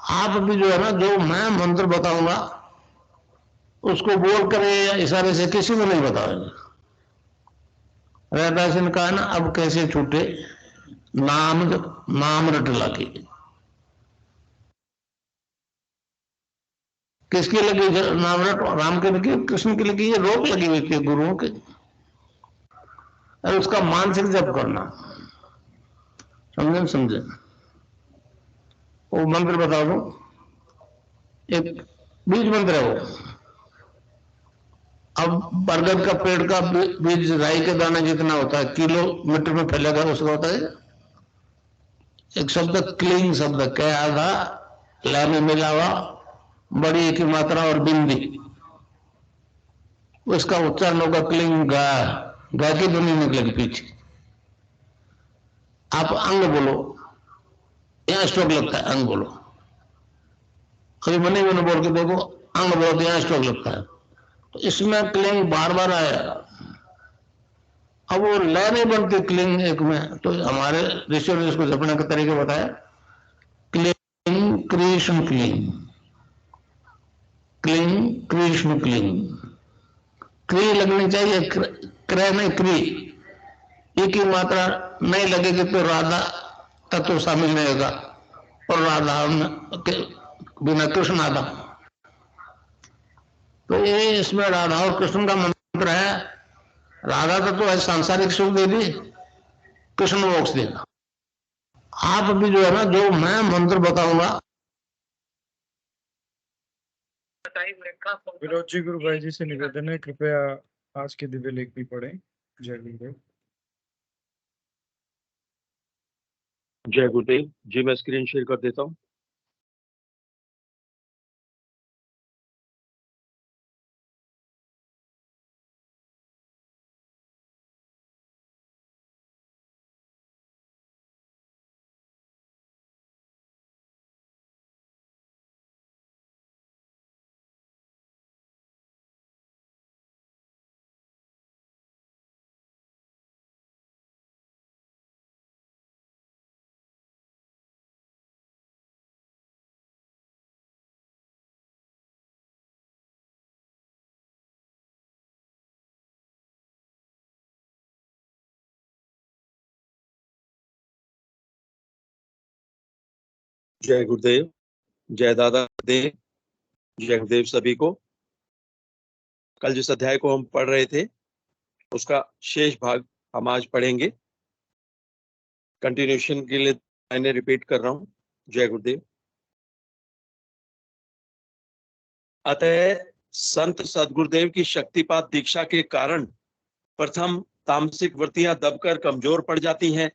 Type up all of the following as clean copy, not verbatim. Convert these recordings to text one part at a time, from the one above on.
आप भी जो है ना, जो मैं मंत्र बताऊंगा उसको बोल कर या इशारे से किसी को नहीं बताएंगे। रैदास ने कहा ना, अब कैसे छूटे नाम नाम रट लगी। किसकी लगी नाम रट? राम के लगी, कृष्ण की लगी, ये रोक लगी हुई थी गुरुओं के। अरे उसका मानसिक जप करना, समझे समझे। वो मंत्र बता दो, एक बीज मंत्र है वो। अब बरगद का पेड़ का बीज राई के दाने जितना होता है, किलोमीटर में फैलेगा, उसका होता है एक शब्द क्लीन शब्द, क्या आधा लै में मिला हुआ, बड़ी की मात्रा और बिंदी, उसका उच्चारण होगा क्लीन गा। गा की ध्वनि निकलेगी पीछे। आप अंग बोलो, यहां स्ट्रोक लगता है, अंग बोलो। कभी मनी मैंने बोल के देखो, अंग बोलो तो यहां स्ट्रोक लगता है। तो इसमें क्लिंग बार बार आया। अब वो लय नहीं बनती क्लिंग एक में, तो हमारे ऋषियों ने इसको जपने के तरीके बताया। Cling Krishna cling, cling Krishna cling. क्री लगनी चाहिए, क्रय नहीं क्री। ई की मात्रा नहीं लगेगी तो राधा तत्व शामिल नहीं होगा, और राधा के बिना कृष्ण आधा। तो ये इसमें राधा और कृष्ण का मंत्र है। राधा तत्व है सांसारिक सुख दे दी, कृष्ण मोक्ष देगा। आप भी जो है ना, जो मैं मंत्र बताऊंगा। विनोद जी, गुरु भाई जी से निवेदन है, कृपया आज के दिव्य लेख भी पढ़ें। जय गुरुदेव। जय गुरुदेव जी। मैं स्क्रीन शेयर कर देता हूँ। जय गुरुदेव, जय दादा देव, जय गुरुदेव सभी को। कल जिस अध्याय को हम पढ़ रहे थे उसका शेष भाग हम आज पढ़ेंगे। कंटिन्यूशन के लिए मैंने रिपीट कर रहा हूँ। जय गुरुदेव। अतः संत सदगुरुदेव की शक्तिपात दीक्षा के कारण प्रथम तामसिक वृत्तियां दबकर कमजोर पड़ जाती हैं।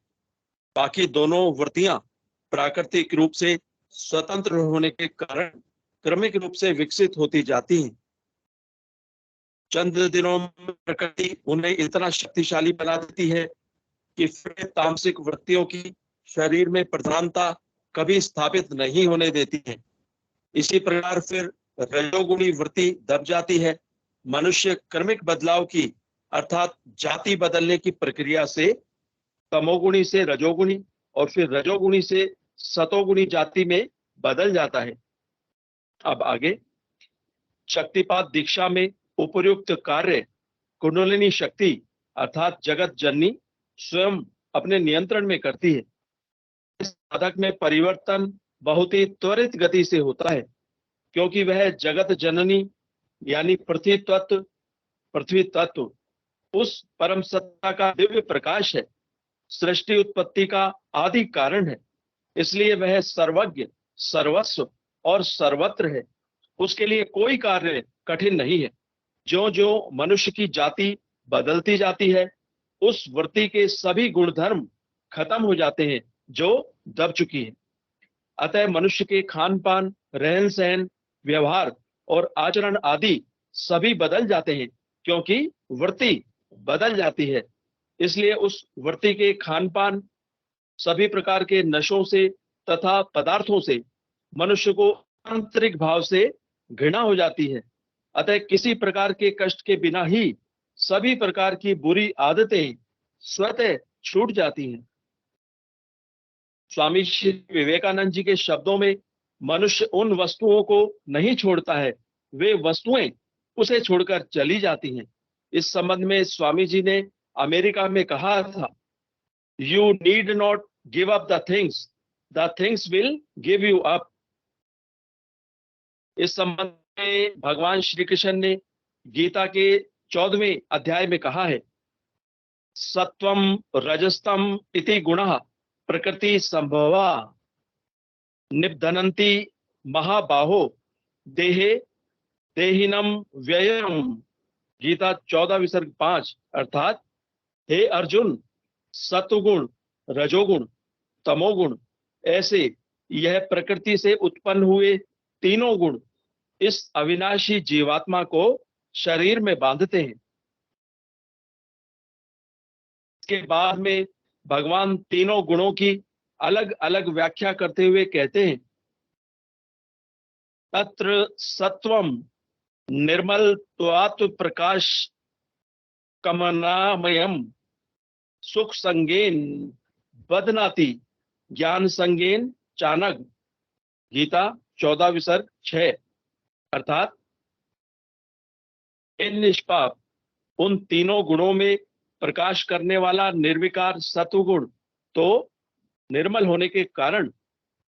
बाकी दोनों वृत्तियां प्राकृतिक रूप से स्वतंत्र होने के कारण क्रमिक रूप से विकसित होती जाती हैं। चंद दिनों में प्रकृति उन्हें इतना शक्तिशाली बना देती है कि फिर तामसिक वृत्तियों की शरीर में प्रधानता कभी स्थापित नहीं होने देती है। इसी प्रकार फिर रजोगुणी वृत्ति दब जाती है। मनुष्य क्रमिक बदलाव की अर्थात जाति बदलने की प्रक्रिया से तमोगुणी से रजोगुणी और फिर रजोगुणी से सतोगुणी जाति में बदल जाता है। अब आगे, शक्तिपात दीक्षा में उपर्युक्त कार्य कुंडलिनी शक्ति अर्थात जगत जननी स्वयं अपने नियंत्रण में करती है। साधक में परिवर्तन बहुत ही त्वरित गति से होता है, क्योंकि वह जगत जननी यानी पृथ्वी तत्व उस परम सत्ता का दिव्य प्रकाश है, सृष्टि उत्पत्ति का आदि कारण है। इसलिए वह सर्वज्ञ, सर्वस्व और सर्वत्र है। उसके लिए कोई कार्य कठिन नहीं है। जो जो मनुष्य की जाति बदलती जाती है, उस वृत्ति के सभी गुणधर्म खत्म हो जाते हैं जो दब चुकी है। अतः मनुष्य के खान पान, रहन सहन, व्यवहार और आचरण आदि सभी बदल जाते हैं, क्योंकि वृत्ति बदल जाती है। इसलिए उस वृत्ति के खान पान, सभी प्रकार के नशों से तथा पदार्थों से मनुष्य को आंतरिक भाव से घृणा हो जाती है। अतः किसी प्रकार के कष्ट के बिना ही सभी प्रकार की बुरी आदतें स्वतः छूट जाती हैं। स्वामी श्री विवेकानंद जी के शब्दों में मनुष्य उन वस्तुओं को नहीं छोड़ता है, वे वस्तुएं उसे छोड़कर चली जाती हैं। इस संबंध में स्वामी जी ने अमेरिका में कहा था, you need not give up the things will give you up. इस संबंध में भगवान श्री कृष्ण ने गीता के 14वें अध्याय में कहा है, सत्वम रजस्तम इति गुणः प्रकृति संभवा निबधनन्ति महाबाहो देहे देहिनम व्ययम। गीता 14 विसर्ग 5। अर्थात हे अर्जुन, सत्वगुण, रजोगुण, तमोगुण ऐसे यह प्रकृति से उत्पन्न हुए तीनों गुण इस अविनाशी जीवात्मा को शरीर में बांधते हैं। इसके बाद में भगवान तीनों गुणों की अलग अलग व्याख्या करते हुए कहते हैं, तत्र सत्वम निर्मल त्वात् प्रकाश कमनामयम सुख संगेन बदनाति ज्ञान संगेन चानक। गीता 14 विसर्ग 6। अर्थात इन निष्पाप उन तीनों गुणों में प्रकाश करने वाला निर्विकार सत्वगुण तो निर्मल होने के कारण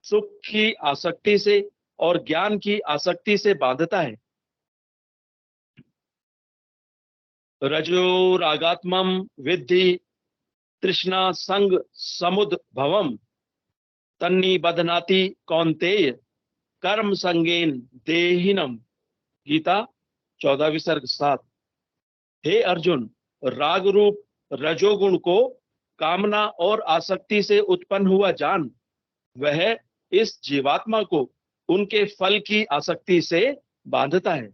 सुख की आसक्ति से और ज्ञान की आसक्ति से बांधता है। रजो रागात्मम विद्धि तृष्णा संग समुद्भवम तन्नी बधनाति कौन्तेय कर्म संगेन देहिनम। गीता 14 विसर्ग 7। हे अर्जुन, राग रूप रजोगुण को कामना और आसक्ति से उत्पन्न हुआ जान, वह इस जीवात्मा को उनके फल की आसक्ति से बांधता है।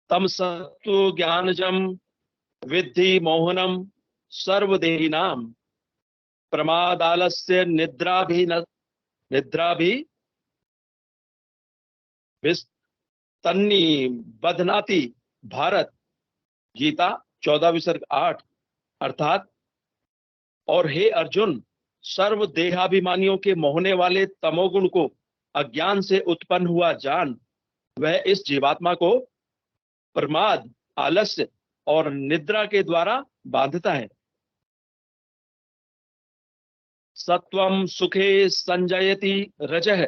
तम सत्व ज्ञानजम विद्धि मोहनम सर्वदेहिनाम प्रमादालस्य निद्राभि तन्नी बधनाति भारत। गीता 14 विसर्ग 8। अर्थात और हे अर्जुन, सर्व देहाभिमानियों के मोहने वाले तमोगुण को अज्ञान से उत्पन्न हुआ जान, वह इस जीवात्मा को प्रमाद, आलस्य और निद्रा के द्वारा बांधता है। सत्वम सुखे संजयति रजः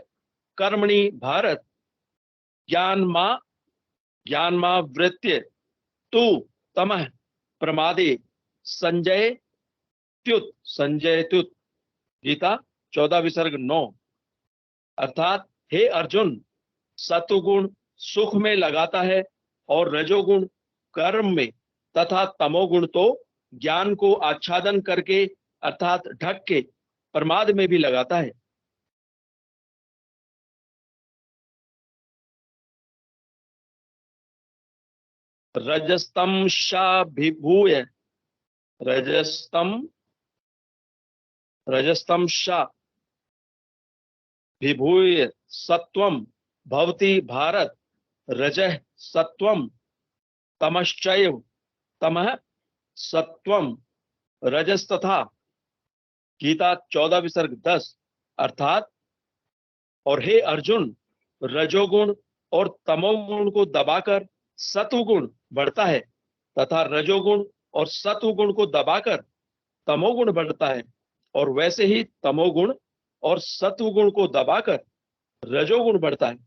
कर्मणि भारत ज्ञानमा वृत्य तु तमः प्रमादे संजयत्युत। गीता 14 विसर्ग 9। अर्थात हे अर्जुन, सत्वगुण सुख में लगाता है और रजोगुण कर्म में तथा तमोगुण तो ज्ञान को आच्छादन करके अर्थात ढक के प्रमाद में भी लगाता है। रजस्तम शाभिभूय रजस्तम शा विभूय सत्वम भवति भारत रजः सत्वम तमश्चैव तमः सत्वम रजस्तथा। गीता 14 विसर्ग 10। अर्थात और हे अर्जुन, रजोगुण और तमोगुण को दबाकर सत्वगुण बढ़ता है तथा रजोगुण और सत्वगुण को दबाकर तमोगुण बढ़ता है, और वैसे ही तमोगुण और सत्वगुण को दबाकर रजोगुण बढ़ता है।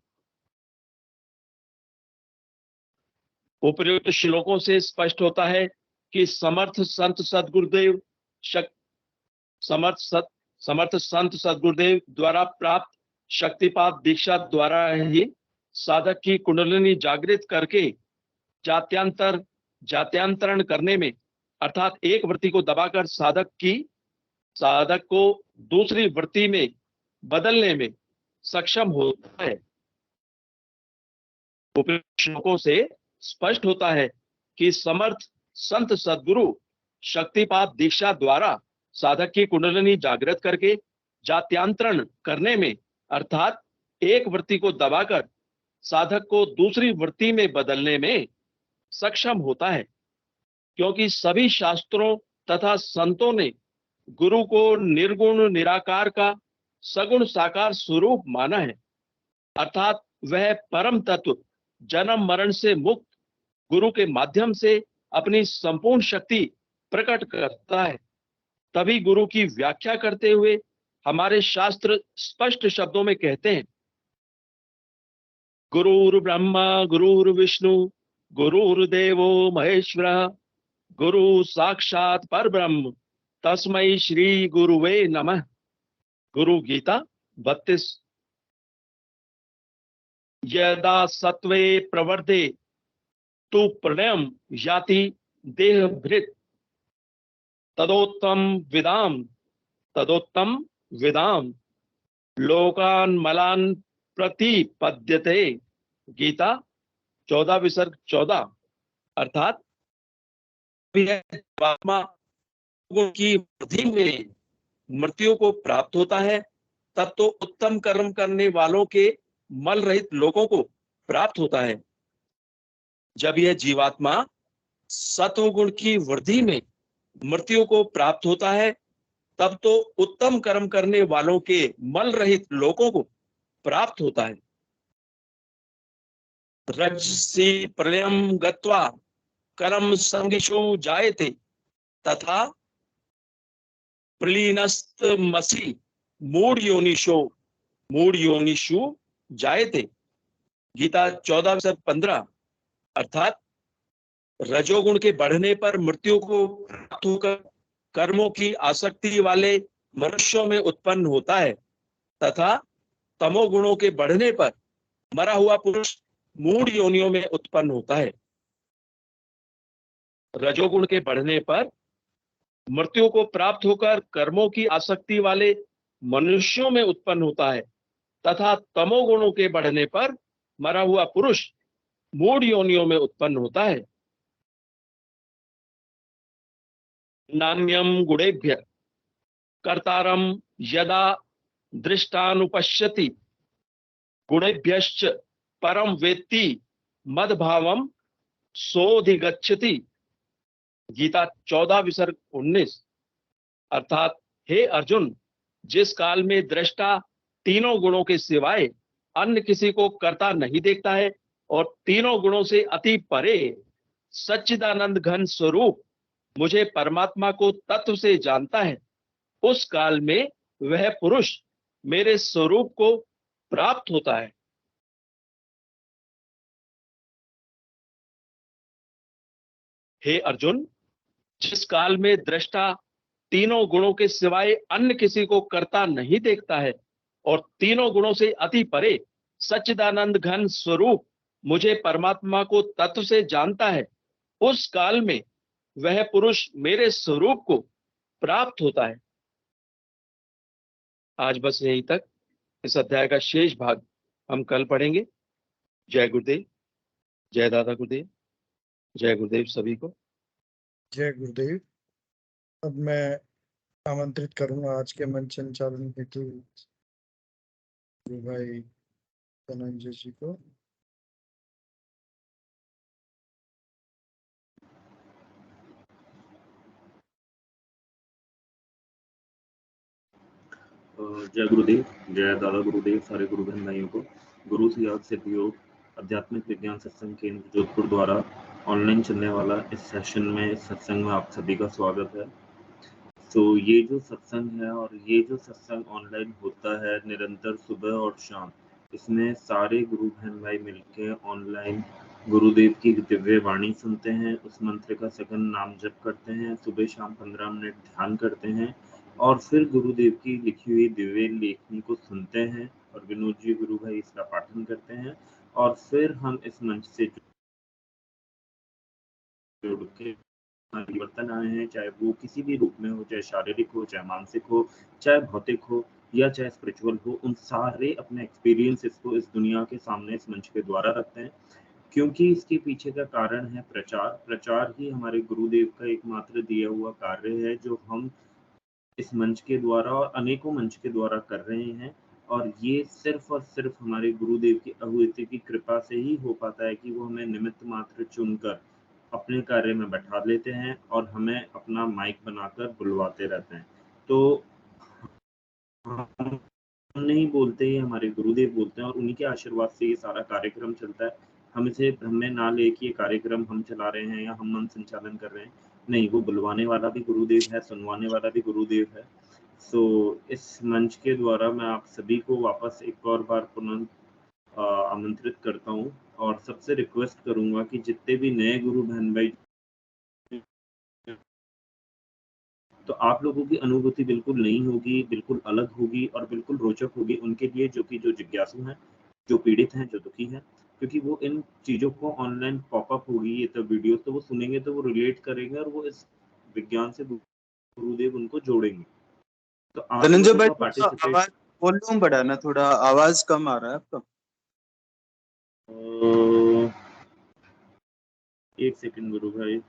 उपर्युक्त श्लोकों से स्पष्ट होता है कि समर्थ संत सदगुरुदेव द्वारा प्राप्त शक्तिपात दीक्षा द्वारा ही साधक की कुंडलिनी जागृत करके जात्यांतरण करने में अर्थात एक वृत्ति को दबाकर साधक को दूसरी वृत्ति में बदलने में सक्षम होता है। उपर्युक्त श्लोकों से स्पष्ट होता है कि समर्थ संत सद्गुरु शक्तिपात दीक्षा द्वारा साधक की कुंडलिनी जागृत करके जात्यांतरण करने में अर्थात एक वृत्ति को दबाकर साधक को दूसरी वृत्ति में बदलने में सक्षम होता है, क्योंकि सभी शास्त्रों तथा संतों ने गुरु को निर्गुण निराकार का सगुण साकार स्वरूप माना है, अर्थात वह परम तत्व जन्म मरण से मुक्त गुरु के माध्यम से अपनी संपूर्ण शक्ति प्रकट करता है। तभी गुरु की व्याख्या करते हुए हमारे शास्त्र स्पष्ट शब्दों में कहते हैं, गुरुर् ब्रह्मा गुरुर्विष्णु गुरुर्देवो महेश्वरः गुरु साक्षात परब्रह्म तस्मै श्री गुरुवे नमः। गुरु गीता 32। यदा सत्वे प्रवर्धे तु प्रलयम याति देहभृत् तदोत्तम विदाम लोकान मलान प्रतिपद्यते। गीता 14 विसर्ग 14। अर्थात आत्मा गुण की वृद्धि में मृत्यु को प्राप्त होता है, तब तो उत्तम कर्म करने वालों के मल रहित लोगों को प्राप्त होता है। जब यह जीवात्मा सत्व गुण की वृद्धि में मृत्यु को प्राप्त होता है, तब तो उत्तम कर्म करने वालों के मल रहित लोगों को प्राप्त होता है। रजसी प्रलयम गत्वा कर्म संगिषु जायते तथा प्रलीनस्तमसि मूढ़ योनिषु जायते। गीता 14:15। अर्थात रजोगुण के बढ़ने पर मृत्यु को प्राप्त होकर कर्मों की आसक्ति वाले मनुष्यों में उत्पन्न होता है, तथा तमोगुणों के बढ़ने पर मरा हुआ पुरुष मूढ़ योनियों में उत्पन्न होता है। रजोगुण के बढ़ने पर मृत्यु को प्राप्त होकर कर्मों की आसक्ति वाले मनुष्यों में उत्पन्न होता है, तथा तमोगुणों के बढ़ने पर मरा हुआ पुरुष मूढ़ योनियों में उत्पन्न होता है। नान्यम गुणेभ्य कर्तारम यदा दृष्टानुपश्यति गुणेभ्यश्च परम वेत्ति मद्भावम सोधिगच्छति। गीता 14 विसर्ग 19। अर्थात हे अर्जुन, जिस काल में दृष्टा तीनों गुणों के सिवाय अन्य किसी को कर्ता नहीं देखता है और तीनों गुणों से अति परे सच्चिदानंद घन स्वरूप मुझे परमात्मा को तत्व से जानता है, उस काल में वह पुरुष मेरे स्वरूप को प्राप्त होता है। हे अर्जुन, जिस काल में दृष्टा तीनों गुणों के सिवाय अन्य किसी को कर्ता नहीं देखता है और तीनों गुणों से अति परे सच्चिदानंद घन स्वरूप मुझे परमात्मा को तत्व से जानता है, उस काल में वह पुरुष मेरे स्वरूप को प्राप्त होता है। आज बस यहीं तक। इस अध्याय का शेष भाग हम कल पढ़ेंगे। जय गुरुदेव, जय दादा गुरुदेव, जय गुरुदेव सभी को। जय गुरुदेव। अब मैं आमंत्रित करूंगा आज के मंच संचालन हेतु गुरु भाई धनंजय जी को। जय गुरुदेव, जय दादा गुरुदेव, सारे गुरु बहन भाइयों को। गुरु से याद सिद्धि योग आध्यात्मिक विज्ञान सत्संग केंद्र जोधपुर द्वारा ऑनलाइन चलने वाला इस सेशन में, इस सत्संग में आप सभी का स्वागत है। तो ये जो सत्संग है और ये जो सत्संग ऑनलाइन होता है निरंतर सुबह और शाम, इसमें सारे गुरु बहन भाई मिलकर ऑनलाइन गुरुदेव की दिव्य वाणी सुनते हैं, उस मंत्र का सघन नाम जप करते हैं, सुबह शाम 15 मिनट ध्यान करते हैं और फिर गुरुदेव की लिखी हुई दिव्य लेखनी को सुनते हैं और विनोद जी गुरु भाई इसका पाठन करते हैं और फिर हम इस मंच से जुड़ के परिवर्तन आए हैं, चाहे वो किसी भी रूप में हो, चाहे शारीरिक हो, चाहे मानसिक हो, चाहे भौतिक हो या चाहे स्पिरिचुअल हो, उन सारे अपने एक्सपीरियंसेस को इस दुनिया के सामने इस मंच के द्वारा रखते हैं, क्योंकि इसके पीछे का कारण है प्रचार ही हमारे गुरुदेव का एकमात्र दिया हुआ कार्य है, जो हम इस मंच के द्वारा और अनेकों मंच के द्वारा कर रहे हैं। और ये सिर्फ और सिर्फ हमारे गुरुदेव की अहुति की कृपा से ही हो पाता है कि वो हमें निमित्त मात्र चुनकर अपने कार्य में बैठा लेते हैं और हमें अपना माइक बनाकर बुलवाते रहते हैं। तो हम नहीं बोलते, ये हमारे गुरुदेव बोलते हैं और उन्हीं के आशीर्वाद से ये सारा कार्यक्रम चलता है। हम इसे भ्रम में ना ले कि ये कार्यक्रम हम चला रहे हैं या हम मन संचालन कर रहे हैं। नहीं, वो बुलवाने वाला भी गुरुदेव है, सुनवाने वाला भी गुरुदेव है। सो इस मंच के द्वारा मैं आप सभी को वापस एक और बार पुनः आमंत्रित करता हूँ और सबसे रिक्वेस्ट करूंगा कि जितने भी नए गुरु बहन भाई, तो आप लोगों की अनुभूति बिल्कुल नई होगी, बिल्कुल अलग होगी और बिल्कुल रोचक होगी उनके लिए जो जिज्ञासु हैं, जो पीड़ित हैं, जो दुखी हैं, क्योंकि वो इन चीज़ों को ऑनलाइन पॉपअप होगी ये तो वीडियो, तो वो सुनेंगे तो वो रिलेट करेंगे और वो इस विज्ञान से गुरुदेव उनको जोड़ेंगे। तो आप धनंजय लोगों भाई का थोड़ा पार्टिसिपेट आवाज वॉल्यूम बढ़ाना, थोड़ा आवाज कम आ रहा है आपका। एक सेकंड गुरु भाई,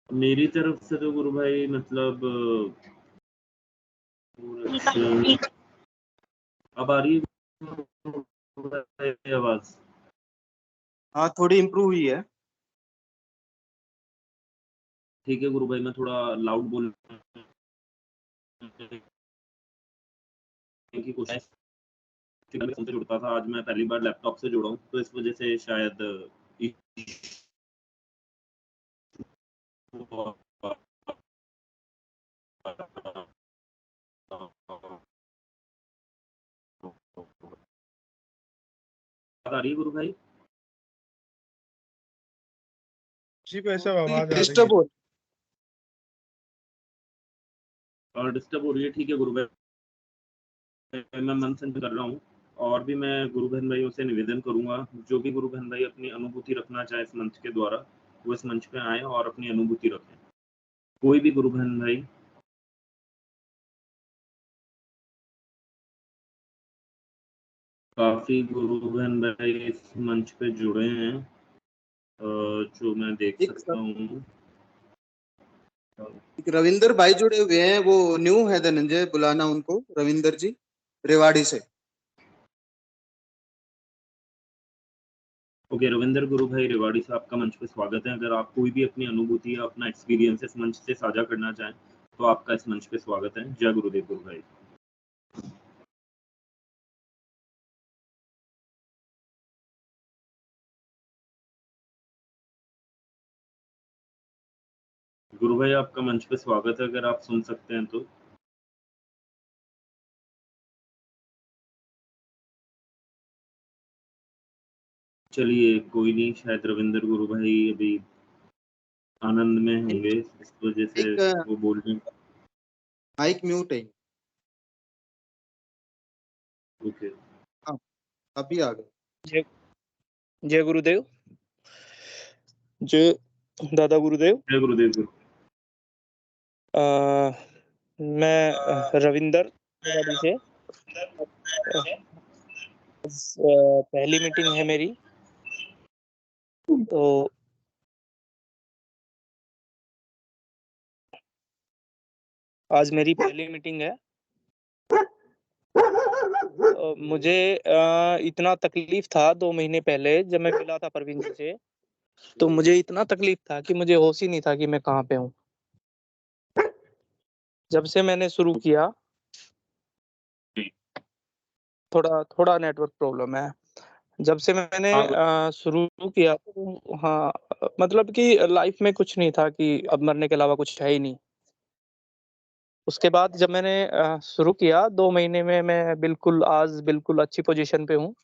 मेरी तरफ से तो गुरु भाई मतलब अब आ रही है आवाज? हाँ, थोड़ी इम्प्रूव हुई है। ठीक है गुरु भाई, मैं थोड़ा लाउड बोलने की कोशिश से जुड़ता था, आज मैं पहली बार लैपटॉप से जुड़ा हूँ, तो इस वजह से शायद आ रही है गुरु भाई? जी भाई साहब आवाज आ रही डिस्टर्ब है। हो और डिस्टर्ब हो रही है, ठीक है गुरु भाई, मैं मन से कर रहा हूँ। और भी मैं गुरु बहन भाइयों से निवेदन करूंगा, जो भी गुरु बहन भाई अपनी अनुभूति रखना चाहे इस मंच के द्वारा, वो इस मंच पे आए और अपनी अनुभूति रखें। कोई भी गुरु बहन भाई। काफी गुरु बहन भाई इस मंच पे जुड़े हैं, जो मैं देख सकता हूँ। एक रविंदर भाई जुड़े हुए हैं, वो न्यू है धनंजय, बुलाना उनको, रविंदर जी रेवाड़ी से। ओके, रविंदर गुरु भाई रेवाड़ी से आपका मंच पे स्वागत है। अगर आप कोई भी अपनी अनुभूति या अपना एक्सपीरियंस इस मंच से साझा करना चाहें तो आपका इस मंच पे स्वागत है। जय गुरुदेव गुरु भाई। गुरु भाई आपका मंच पे स्वागत है, अगर आप सुन सकते हैं तो। चलिए कोई नहीं, शायद रविंदर गुरु भाई अभी आनंद में होंगे, इस वजह से वो बोल रहे हैं। माइक म्यूट है। ओके, हाँ, अभी आ गए। जय गुरुदेव। जय दादा गुरुदेव। जय गुरुदेव गुरु। मैं रविंदर रेवाड़ी से। पहली मीटिंग है मेरी, तो आज मेरी पहली मीटिंग है। मुझे इतना तकलीफ था 2 महीने पहले जब मैं मिला था प्रवीण जी से, तो मुझे इतना तकलीफ था कि मुझे होश ही नहीं था कि मैं कहाँ पे हूँ। जब से मैंने शुरू किया, थोड़ा नेटवर्क प्रॉब्लम है। जब से मैंने शुरू किया तो हाँ, मतलब कि लाइफ में कुछ नहीं था कि अब मरने के अलावा कुछ है ही नहीं। उसके बाद जब मैंने शुरू किया 2 महीने में मैं आज बिल्कुल अच्छी पोजीशन पे हूँ,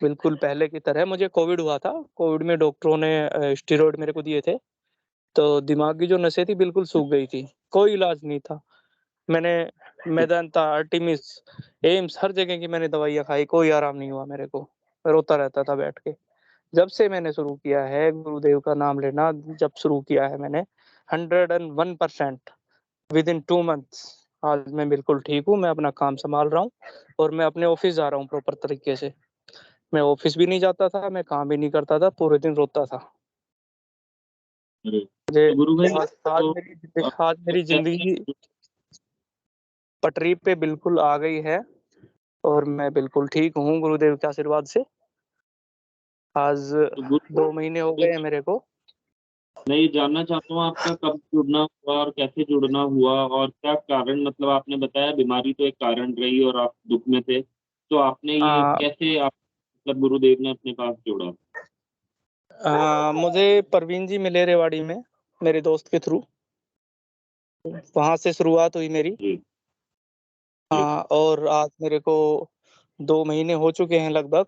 बिल्कुल पहले की तरह। मुझे कोविड हुआ था, कोविड में डॉक्टरों ने स्टेरॉइड मेरे को दिए थे, तो दिमाग की जो नसें थी बिल्कुल सूख गई थी, कोई इलाज नहीं था। मैंने मेदांता, आर्टिमिस, एम्स, हर जगह की मैंने दवाइयाँ खाई, कोई आराम नहीं हुआ मेरे को, रोता रहता था बैठ के। जब से मैंने शुरू किया है गुरुदेव का नाम लेना, जब शुरू किया है मैंने 101% विद इन 2 मंथ्स आज मैं बिल्कुल ठीक हूँ। मैं अपना काम संभाल रहा हूँ और मैं अपने ऑफिस जा रहा हूँ प्रॉपर तरीके से। मैं ऑफिस भी नहीं जाता था, मैं काम भी नहीं करता था, पूरे दिन रोता था। तो गुरु भाई आज मेरी जिंदगी पटरी पे बिल्कुल आ गई है और मैं बिल्कुल ठीक हूँ गुरुदेव के आशीर्वाद से। आज तो गुरु 2 महीने हो गए हैं मेरे को। मैं ये जानना चाहता हूँ आपका कब जुड़ना हुआ और कैसे जुड़ना हुआ और क्या कारण, मतलब आपने बताया बीमारी तो एक कारण रही और आप दुख में थे, तो आपने ये आ, कैसे आप मतलब गुरुदेव ने अपने पास जोड़ा? मुझे परवीन जी मिले रेवाड़ी में मेरे दोस्त के थ्रू, वहां से शुरुआत हुई मेरी। जी जी और आज मेरे को 2 महीने हो चुके हैं लगभग।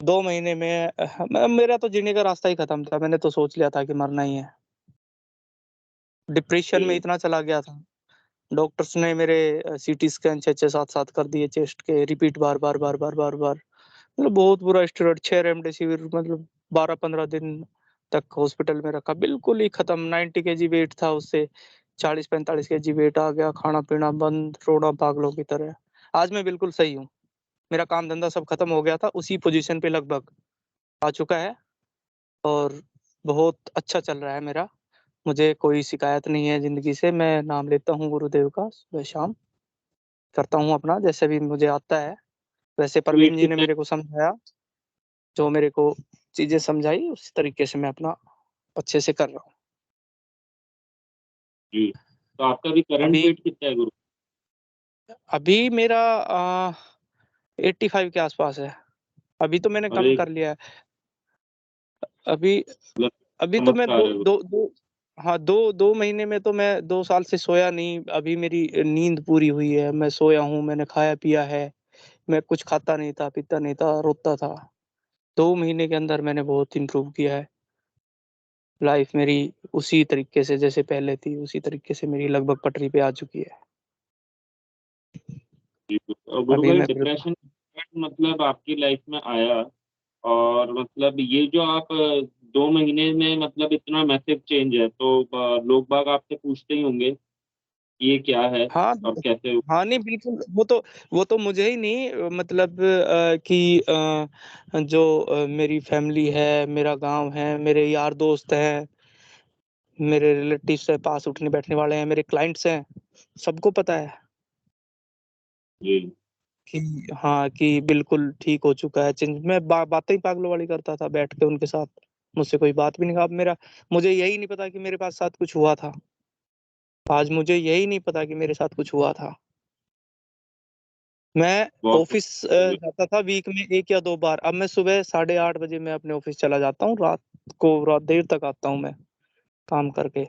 2 महीने में मेरा तो जीने का रास्ता ही खत्म था। मैंने तो सोच लिया था कि मरना ही है। डिप्रेशन में जी इतना चला गया था। डॉक्टर्स ने मेरे सीटी स्कैन 6-6 7-7 कर दिए चेस्ट के, रिपीट बार-बार। मतलब बहुत बुरा स्टेरॉइड 6 रेमडेसिविर, मतलब 12-15 दिन तक हॉस्पिटल में रखा। बिल्कुल ही खत्म। 90 केजी वेट था, उससे 40-45 केजी वेट आ गया। खाना-पीना बंद, रोना पागलों की तरह। आज मैं बिल्कुल सही हूँ। मेरा काम-धंधा सब खत्म हो गया था, उसी पोज़ीशन पे लगभग आ चुका है और बहुत अच्छा चल रहा है मेरा। मुझे कोई शिकायत नहीं है ज़िंदगी से। मैं नाम लेता हूँ गुरुदेव का सुबह-शाम, करता हूँ अपना जैसे भी मुझे आता है। वैसे वेट परवीन जी ने कितना है? मेरे को समझाया, जो मेरे को चीज़ें समझाई उस तरीके से मैं अपना अच्छे से कर रहा हूँ। जी, तो आपका भी करंट अभी वेट कितना है गुरु? अभी मेरा 85 के आस-पास है। अभी तो मैंने कम अरे कर लिया है। अभी मतलब अभी तो मैं चमत्कार 2 है गुरु। 2 2 हाँ, 2 महीने में तो मैं 2 साल से सोया नहीं। अभी मेरी नींद पूरी हुई है। मैं सोया हूँ, मैंने खाया-पिया है। मैं कुछ खाता नहीं था, पीता नहीं था, रोता था। 2 महीने के अंदर मैंने बहुत इम्प्रूव किया है। लाइफ़ मेरी उसी तरीके से जैसे पहले थी, उसी तरीके से मेरी लगभग पटरी पे आ चुकी है। जी, और गुरु अभी भाई मैं बिल्कुल डिप्रेशन मतलब आपकी लाइफ में आया और मतलब ये जो आप 2 महीने में मतलब इतना मैसिव चेंज है, तो लोग बाग आपसे पूछते ही होंगे कि ये क्या है हाँ, और कैसे? हाँ, नहीं बिल्कुल, वो तो मुझे ही नहीं, मतलब कि जो मेरी फैमिली है, मेरा गाँव है, मेरे यार दोस्त हैं, मेरे रिलेटिव्स हैं, पास उठने बैठने वाले हैं, मेरे क्लाइंट्स हैं, सबको पता है जी कि हाँ, कि बिल्कुल ठीक हो चुका है। चेंज मैं बातें ही पागलों वाली करता था बैठ के उनके साथ, मुझसे कोई बात भी नहीं। अब मुझे यही नहीं पता कि मेरे पास साथ कुछ हुआ था। आज मुझे यही नहीं पता कि मेरे साथ कुछ हुआ था। मैं बहुत ऑफ़िस जाता था वीक में 1 या 2 बार। अब मैं सुबह 8:30 बजे मैं अपने ऑफ़िस चला जाता हूँ, रात देर तक आता हूँ मैं काम करके।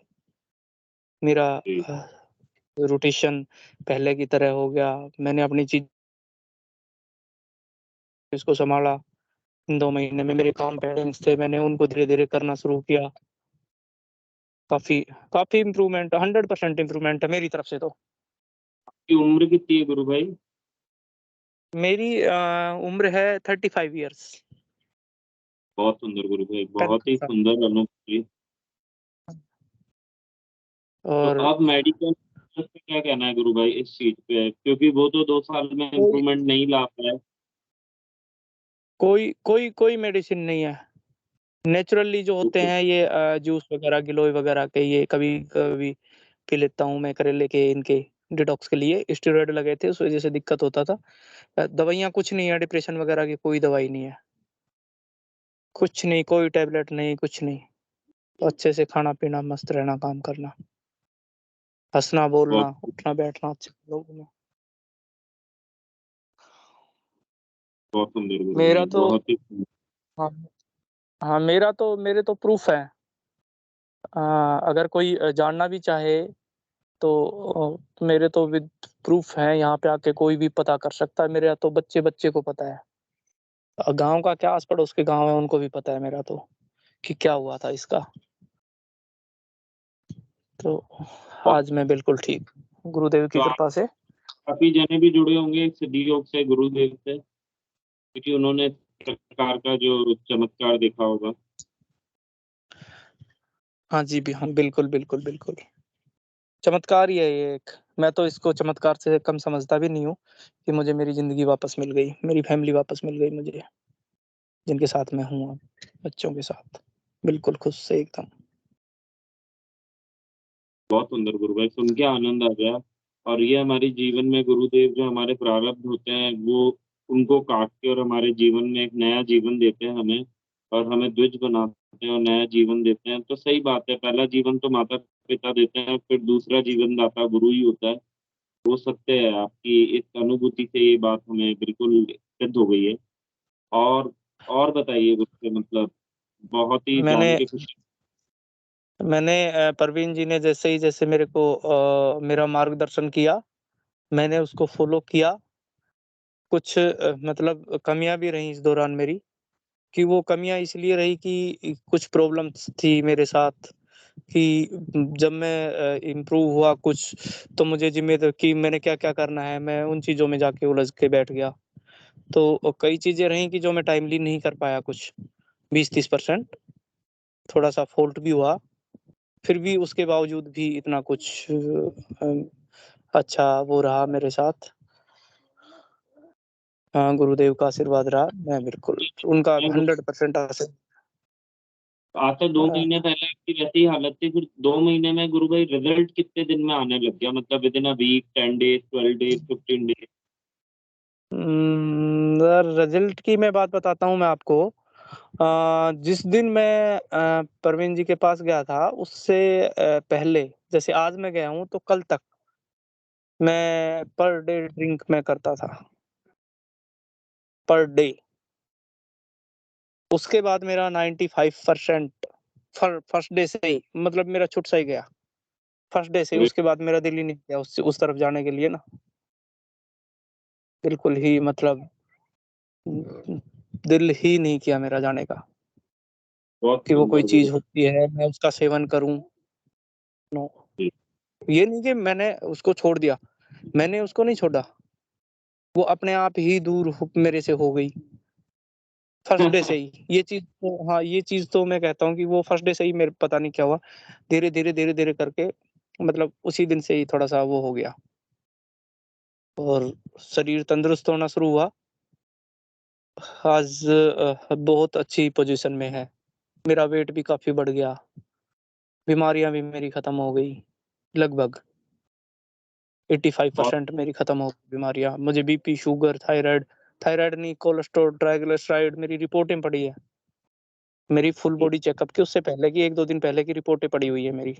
मेरा जी रोटेशन पहले की तरह हो गया। मैंने अपनी चीज़ को सँभाला। इन 2 महीने में मेरे काम पेंडिंग्स थे, मैंने उनको धीरे-धीरे करना शुरू किया। काफ़ी काफ़ी इम्प्रूवमेंट, 100% इम्प्रूवमेंट है मेरी तरफ से तो। आपकी उम्र कितनी है गुरु भाई? मेरी उम्र है 35 इयर्स। बहुत सुंदर गुरु भाई, 35 बहुत ही साल। सुंदर अनुभूति। तो और अब मेडिकल पे क्या कहना है गुरु भाई इस चीज पे, क्योंकि वो तो 2 साल में कोई इम्प्रूवमेंट नहीं ला पाया। कोई मेडिसिन नहीं है। नेचुरली जो होते तो हैं ये जूस वगैरह, गिलोय वगैरह के, ये कभी-कभी पी लेता हूँ मैं करेले के, इनके डिटॉक्स के लिए। स्टेरॉइड लगे थे, उस वज़ह से दिक्कत होता था। दवाइयाँ कुछ नहीं है, डिप्रेशन वगैरह की कोई दवाई नहीं है। कुछ नहीं, कोई टैबलेट नहीं, कुछ नहीं। अच्छे से खाना-पीना, मस्त रहना, काम करना, हँसना-बोलना, बहुत उठना-बैठना अच्छे से लोगों में। बहुत सुंदर गुरु मेरा भाई, तो बहुत ही सुंदर। हाँ, हाँ, मेरे तो प्रूफ़ हैं। अ, अगर कोई जानना भी चाहे तो मेरे तो विद प्रूफ़ हैं, यहाँ पे आके कोई भी पता कर सकता है। मेरे तो बच्चे-बच्चे को पता है। गाँव का क्या, आस-पड़ोस के गाँव है, उनको भी पता है मेरा तो, कि क्या हुआ था इसका। तो बहुत- आज मैं बिल्कुल ठीक हूँ, गुरुदेव तो की कृपा से। काफी जने भी जुड़े होंगे सिद्धि योग से, गुरुदेव से, क्योंकि उन्होंने इस प्रकार का जो चमत्कार देखा होगा। हाँ जी, हाँ, बिल्कुल। चमत्कार ही है ये एक। मैं तो इसको चमत्कार से कम समझता भी नहीं हूँ कि मुझे मेरी ज़िंदगी वापस मिल गई, मेरी फैमिली वापस मिल गई मुझे, जिनके साथ मैं हूँ अब, बच्चों के साथ। बिल्कुल खुश से एकदम। बहुत सुंदर गुरु भाई, सुन के आनंद आ गया। और ये हमारे जीवन में गुरुदेव जो हमारे प्रारब्ध होते हैं वो उनको काट के और हमारे जीवन में एक नया जीवन देते हैं हमें, और हमें द्विज बनाते हैं और नया जीवन देते हैं। तो सही बात है, पहला जीवन तो माता पिता देते हैं, फिर दूसरा जीवन दाता गुरु ही होता है। वो सत्य है, आपकी इस अनुभूति से ये बात हमें बिल्कुल सिद्ध हो गई है। और बताइए गुरु, मतलब बहुत ही मैंने जान के खुशी। परवीन जी ने जैसे मेरे को मेरा मार्गदर्शन किया, मैंने उसको फॉलो किया। कुछ मतलब कमियाँ भी रहीं इस दौरान मेरी, कि वो कमियाँ इसलिए रही कि कुछ प्रॉब्लम्स थी मेरे साथ, कि जब मैं इम्प्रूव हुआ कुछ, तो मुझे कि मैंने क्या-क्या करना है, मैं उन चीज़ों में जाके उलझ के बैठ गया। तो कई चीज़ें रहीं कि जो मैं टाइमली नहीं कर पाया, कुछ 20-30% थोड़ा-सा फ़ॉल्ट भी हुआ। फिर भी उसके बावजूद भी इतना कुछ अच्छा वो रहा मेरे साथ। हाँ, गुरुदेव का आशीर्वाद रहा। मैं बिल्कुल उनका 100% आज से 2 महीने पहले आपकी वैसी हालत थी, फिर 2 महीने में गुरु भाई रिजल्ट कितने दिन में आने लग गया? मतलब within a, 10 days, 12 days, 15 days? Result की मैं बात बताता हूँ मैं आपको। जिस दिन मैं परवीन जी के पास गया था, उससे पहले, जैसे आज मैं गया हूँ, तो कल तक मैं पर डे ड्रिंक मैं करता था, पर डे। उसके बाद मेरा 95% फर्स्ट डे से ही, मतलब मेरा छूट सा ही गया। फर्स्ट डे से ही, उसके बाद मेरा दिल ही नहीं किया उस तरफ जाने के लिए ना। बिल्कुल ही मतलब दिल ही नहीं किया मेरा जाने का, बहुत कि वो कोई सुंदर गुरु। चीज़ होती है, मैं उसका सेवन करूँ। नो, ये नहीं कि मैंने उसको छोड़ दिया, मैंने उसको नहीं छोड़ा, वो अपने आप ही दूर मेरे से हो गई फर्स्ट डे से ही। ये चीज़ तो हाँ, ये चीज़ तो मैं कहता हूँ कि वो फर्स्ट डे से ही मेरे पता नहीं क्या हुआ, धीरे-धीरे करके, मतलब उसी दिन से ही थोड़ा-सा वो हो गया, और शरीर तंदुरुस्त होना शुरू हुआ। आज बहुत अच्छी पोज़ीशन में है, मेरा वेट भी काफ़ी बढ़ गया, बीमारियाँ भी मेरी खत्म हो गई, लगभग 85% मेरी खत्म हो गई बीमारियाँ। मुझे बीपी, शुगर, थायराइड नहीं, कोलेस्ट्रॉल, ट्राइग्लिसराइड, मेरी रिपोर्टें पड़ी है। मेरी फुल बॉडी चेकअप की उससे पहले की 1-2 दिन पहले की रिपोर्टें पड़ी हुई है मेरी।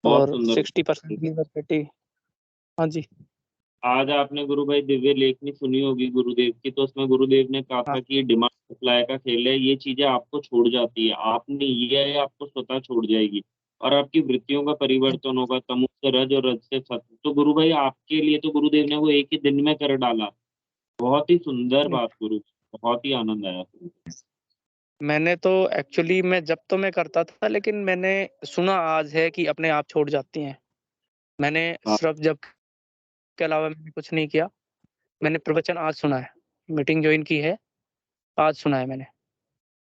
बहुत और सुंदर। 60% लीवर फैटी। हाँ जी। आज आपने गुरु भाई दिव्य लेखनी सुनी होगी गुरुदेव की, तो उसमें गुरुदेव ने कहा हाँ। था कि डिमांड सप्लाई का खेल है, ये चीजें आपको छोड़ जाती है, आपने ये है आपको स्वतः छोड़ जाएगी, और आपकी वृत्तियों का परिवर्तन होगा, तमो से रज और रज से सत्व। तो गुरु भाई आपके लिए तो गुरुदेव ने वो एक ही दिन में कर डाला। बहुत ही सुंदर बात गुरु, बहुत ही आनंद आया सुन के। मैंने तो एक्चुअली मैं करता था, लेकिन मैंने सुना आज है कि अपने आप छोड़ जाती हैं। मैंने हाँ, सिर्फ जब के अलावा मैंने कुछ नहीं किया। मैंने प्रवचन आज सुना है, मीटिंग जॉइन की है, आज सुना है मैंने।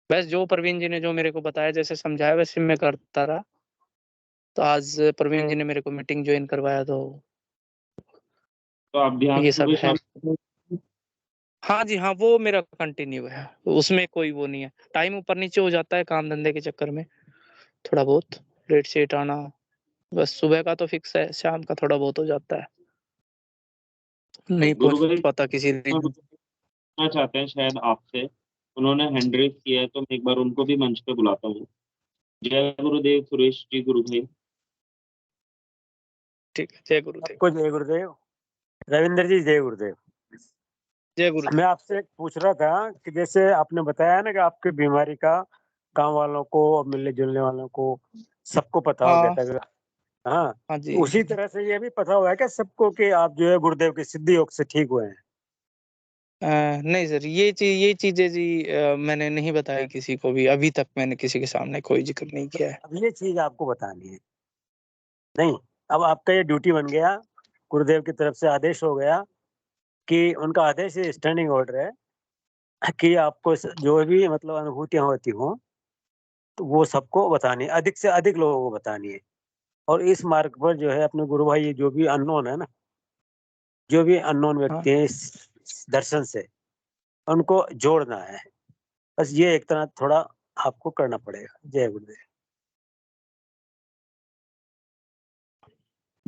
बस जो प्रवीण जी ने जो मेरे को बताया, जैसे समझाया, वैसे मैं करता रहा। तो आज प्रवीण जी ने मेरे को मीटिंग जॉइन करवाया, तो तो आप ध्यान ये सब सुबह है। शाम। हाँ जी, हाँ, वो मेरा कंटिन्यू है, उसमें कोई वो नहीं है। टाइम ऊपर-नीचे हो जाता है काम-धंधे के चक्कर में, थोड़ा बहुत लेट सेट आना, बस सुबह का तो फिक्स है, शाम का थोड़ा बहुत हो जाता है। नहीं गुरु पहुँच भाई पाता किसी रीज़न से। पूछना चाहते हैं शायद आपसे, उन्होंने हैंड रेज किया है, तो मैं एक बार उनको भी मंच पे बुलाता हूँ। जय गुरुदेव सुरेश जी गुरु भाई। ठीक है, जय गुरुदेव। आपको जय गुरुदेव। रविंद्र जी जय गुरुदेव। जय गुरुदेव। मैं आपसे पूछ रहा था कि जैसे आपने बताया ना कि आपकी बीमारी का गांव वालों को और मिलने जुलने वालों को सबको पता हो गया हाँ, था। हाँ, हाँ तो जी। उसी तरह से ये भी पता हुआ है क्या सबको कि आप जो है गुरुदेव के सिद्धि योग से ठीक हुए हैं? नहीं सर, ये चीज़ें जी मैंने नहीं बताई किसी को भी, अभी तक मैंने किसी के सामने कोई ज़िक्र नहीं किया है। अब ये चीज आपको बतानी है। नहीं, अब आपका ये ड्यूटी बन गया, गुरुदेव की तरफ से आदेश हो गया कि उनका आदेश स्टैंडिंग ऑर्डर है कि आपको जो भी मतलब अनुभूतियां होती हों तो वो सबको बतानी है, अधिक से अधिक लोगों को बतानी है। और इस मार्ग पर जो है अपने गुरु भाई जो भी अननोन है ना, जो भी अननोन हाँ। व्यक्ति हैं इस दर्शन से, उनको जोड़ना है। बस ये एक तरह थोड़ा आपको करना पड़ेगा। जय गुरुदेव।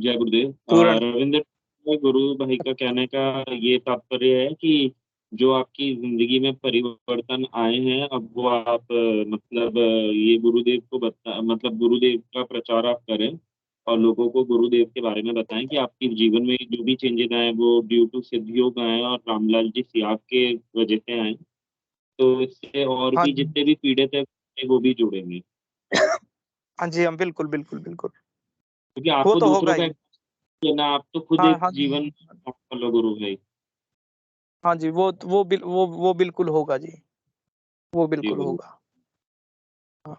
जय गुरुदेव। पूर्ण रविंद्र गुरु भाई का कहने का ये तात्पर्य है कि जो आपकी जिंदगी में परिवर्तन आए हैं, अब वो आप मतलब ये गुरुदेव को मतलब गुरुदेव का प्रचार आप करें और लोगों को गुरुदेव के बारे में बताएं कि आपके जीवन में जो भी चेंजेस आए वो ड्यू टू सिद्धयोग आए और रामलाल जी सियाग के वजह से आए। तो इससे और हाँ भी जितने भी पीड़ित है वो भी जुड़ेंगे, हाँ जी, हम बिल्कुल बिल्कुल बिल्कुल, क्योंकि वो आपको तो होगा दूसरों का ही। लेना, आप तो खुद हाँ एक हाँ जीवन फॉलो गुरु भाई। हाँ जी, वो बिल्कुल होगा जी, वो जी बिल्कुल गुरु होगा। हाँ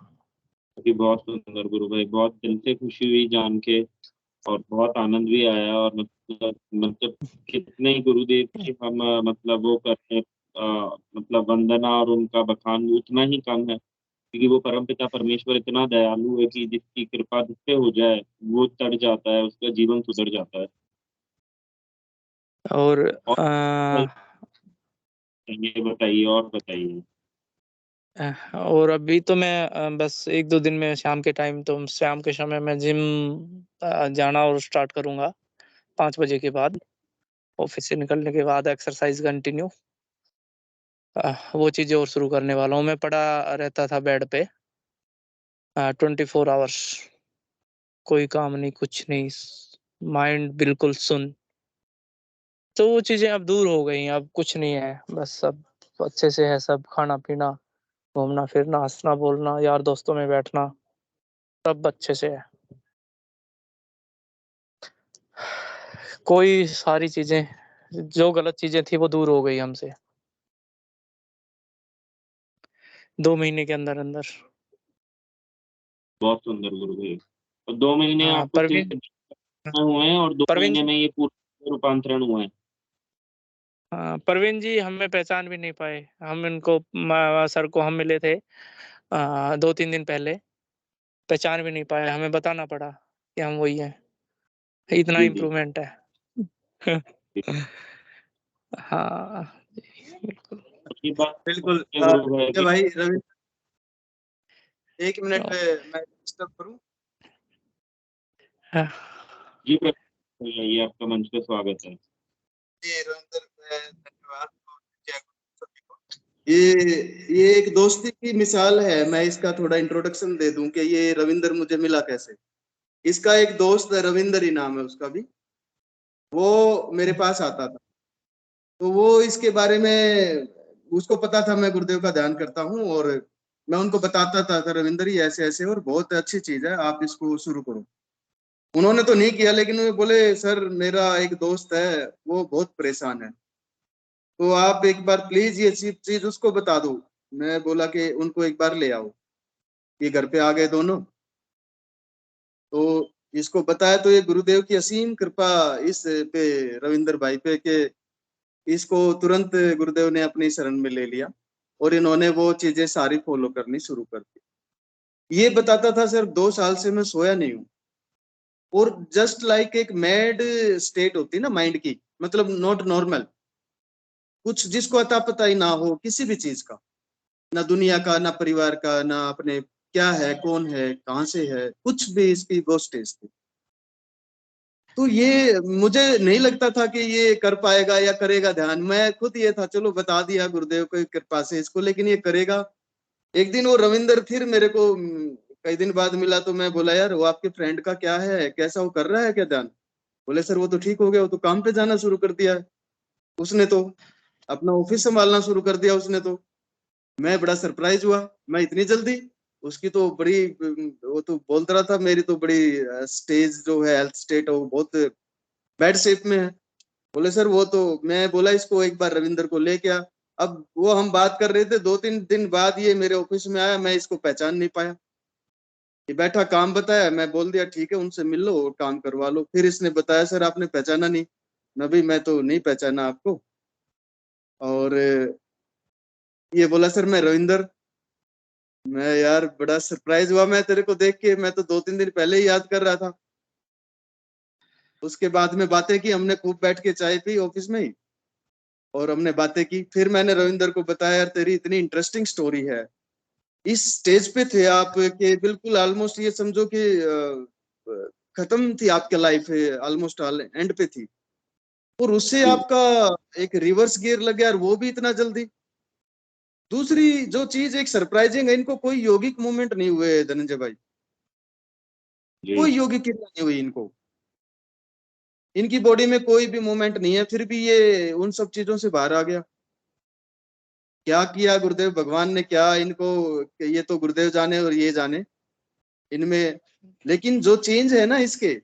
जी, बहुत सुंदर गुरु भाई, बहुत दिल से खुशी हुई जान के और बहुत आनंद भी आया। और मतलब कितने ही गुरुदेव की हम मतलब वो करते हैं, मतलब वंदना और उनका बखान उतना ही कम है, क्योंकि वो परमपिता परमेश्वर इतना दयालु है कि जिसकी कृपा जिस पे हो जाए वो तर जाता है, उसका जीवन सुधर जाता है। और और ये बताइए, और बताइए। और अभी तो मैं बस 1-2 दिन में शाम के टाइम, तो शाम के समय मैं जिम जाना और स्टार्ट करूँगा 5 बजे के बाद। ऑफिस से निकलने के बाद एक्सरसाइज कंटिन्यू, वो चीज़ें और शुरू करने वाला हूँ। मैं पड़ा रहता था बेड पे 24 आवर्स, कोई काम नहीं, कुछ नहीं, माइंड बिल्कुल सुन्न। तो वो चीज़ें अब दूर हो गई हैं, अब कुछ नहीं है, बस सब अच्छे से है, सब खाना-पीना, घूमना-फिरना, हँसना-बोलना, यार दोस्तों में बैठना, सब अच्छे से है। कोई सारी चीज़ें, जो गलत चीज़ें थी वो दूर हो गई हमसे, 2 महीने के अंदर-अंदर। बहुत सुंदर गुरु भाई। और 2 महीने हाँ, आपको सिर्फ हुए हैं और 2 परवीन महीने में ये पूरा रूपांतरण हुआ है। परवीन जी हमें पहचान भी नहीं पाए। हम इनको सर को हम मिले थे 2-3 दिन पहले, पहचान भी नहीं पाए, हमें बताना पड़ा कि हम वही हैं। इतना जी जी इम्प्रूवमेंट है। जी। हाँ, बिल्कुल। ये बात बिल्कुल। है गुरु भाई क्या की। भाई रवि, 1 मिनट मैं डिस्टर्ब करूं? हाँ, जी प्रकाश, ये आपका मंच पे स्वागत है। जी रविंदर, धन्यवाद। क्या सभी को। ये एक दोस्ती की मिसाल है। मैं इसका थोड़ा इंट्रोडक्शन दे दूं कि ये रविंदर मुझे मिला कैसे। इसका एक दोस्त है, रविंदर ही नाम है उसका भी, वो मेरे पास आता था। तो वो इसके बारे में, उसको पता था मैं गुरुदेव का ध्यान करता हूँ, और मैं उनको बताता था रविंदर ही ऐसे ऐसे और बहुत अच्छी चीज है, आप इसको शुरू करो। उन्होंने तो नहीं किया, लेकिन वो बोले सर मेरा एक दोस्त है वो बहुत परेशान है, तो आप एक बार प्लीज ये चीज उसको बता दो। मैं बोला कि उनको एक बार ले आओ। ये घर पे आ गए दोनों, तो इसको बताया, तो ये गुरुदेव की असीम कृपा इस पे, रविंदर भाई पे, कि इसको तुरंत गुरुदेव ने अपनी शरण में ले लिया और इन्होंने वो चीजें सारी फॉलो करनी शुरू कर दी। ये बताता था सर 2 साल से मैं सोया नहीं हूँ, और जस्ट लाइक एक मैड स्टेट होती है ना माइंड की, मतलब नॉट नॉर्मल, कुछ जिसको अता पता ही ना हो किसी भी चीज का, ना दुनिया का, ना परिवार का, ना अपने क्या है, कौन है, कहाँ से है, कुछ भी इसकी वो स्टेज थी। तो ये मुझे नहीं लगता था कि ये कर पाएगा या करेगा ध्यान। मैं खुद ये था चलो बता दिया गुरुदेव की कृपा से इसको, लेकिन ये करेगा। एक दिन वो रविंदर फिर मेरे को कई दिन बाद मिला, तो मैं बोला यार वो आपके फ्रेंड का क्या है, कैसा वो कर रहा है क्या ध्यान? बोले सर वो तो ठीक हो गया, वो तो काम पे जाना शुरू कर दिया है उसने, तो अपना ऑफिस संभालना शुरू कर दिया उसने तो। मैं बड़ा सरप्राइज हुआ, मैं इतनी जल्दी। उसकी तो बड़ी वो तो बोलता रहा था मेरी तो बड़ी स्टेज जो है, हेल्थ स्टेट वो बहुत बैड शेप में है। बोले सर वो तो, मैं बोला इसको एक बार रविंदर को लेके आ। अब वो हम बात कर रहे थे, 2-3 दिन बाद ये मेरे ऑफिस में आया, मैं इसको पहचान नहीं पाया। ये बैठा काम बताया, मैं बोल दिया ठीक है उनसे मिल लो और काम करवा लो। फिर इसने बताया सर आपने पहचाना नहीं। मैं तो नहीं पहचाना आपको। और ये बोला सर मैं रविंदर। मैं यार बड़ा सरप्राइज हुआ मैं तेरे को देख के, मैं तो 2-3 दिन पहले ही याद कर रहा था। उसके बाद में बातें की हमने, खूब बैठ के चाय पी ऑफिस में ही, और हमने बातें की। फिर मैंने रविंदर को बताया यार तेरी इतनी इंटरेस्टिंग स्टोरी है, इस स्टेज पे थे आप कि बिल्कुल ऑलमोस्ट ये समझो कि खत्म थी, आपकी लाइफ ऑलमोस्ट एंड पे थी, और उससे आपका एक रिवर्स गियर लग गया, और वो भी इतना जल्दी। दूसरी जो चीज एक सरप्राइजिंग है, इनको कोई यौगिक मूवमेंट नहीं हुए धनंजय भाई, कोई यौगिक क्रिया नहीं हुई इनको, इनकी बॉडी में कोई भी मूवमेंट नहीं है, फिर भी ये उन सब चीजों से बाहर आ गया। क्या किया गुरुदेव भगवान ने, क्या इनको, ये तो गुरुदेव जाने और ये जाने इनमें। लेकिन जो चेंज है ना इसके,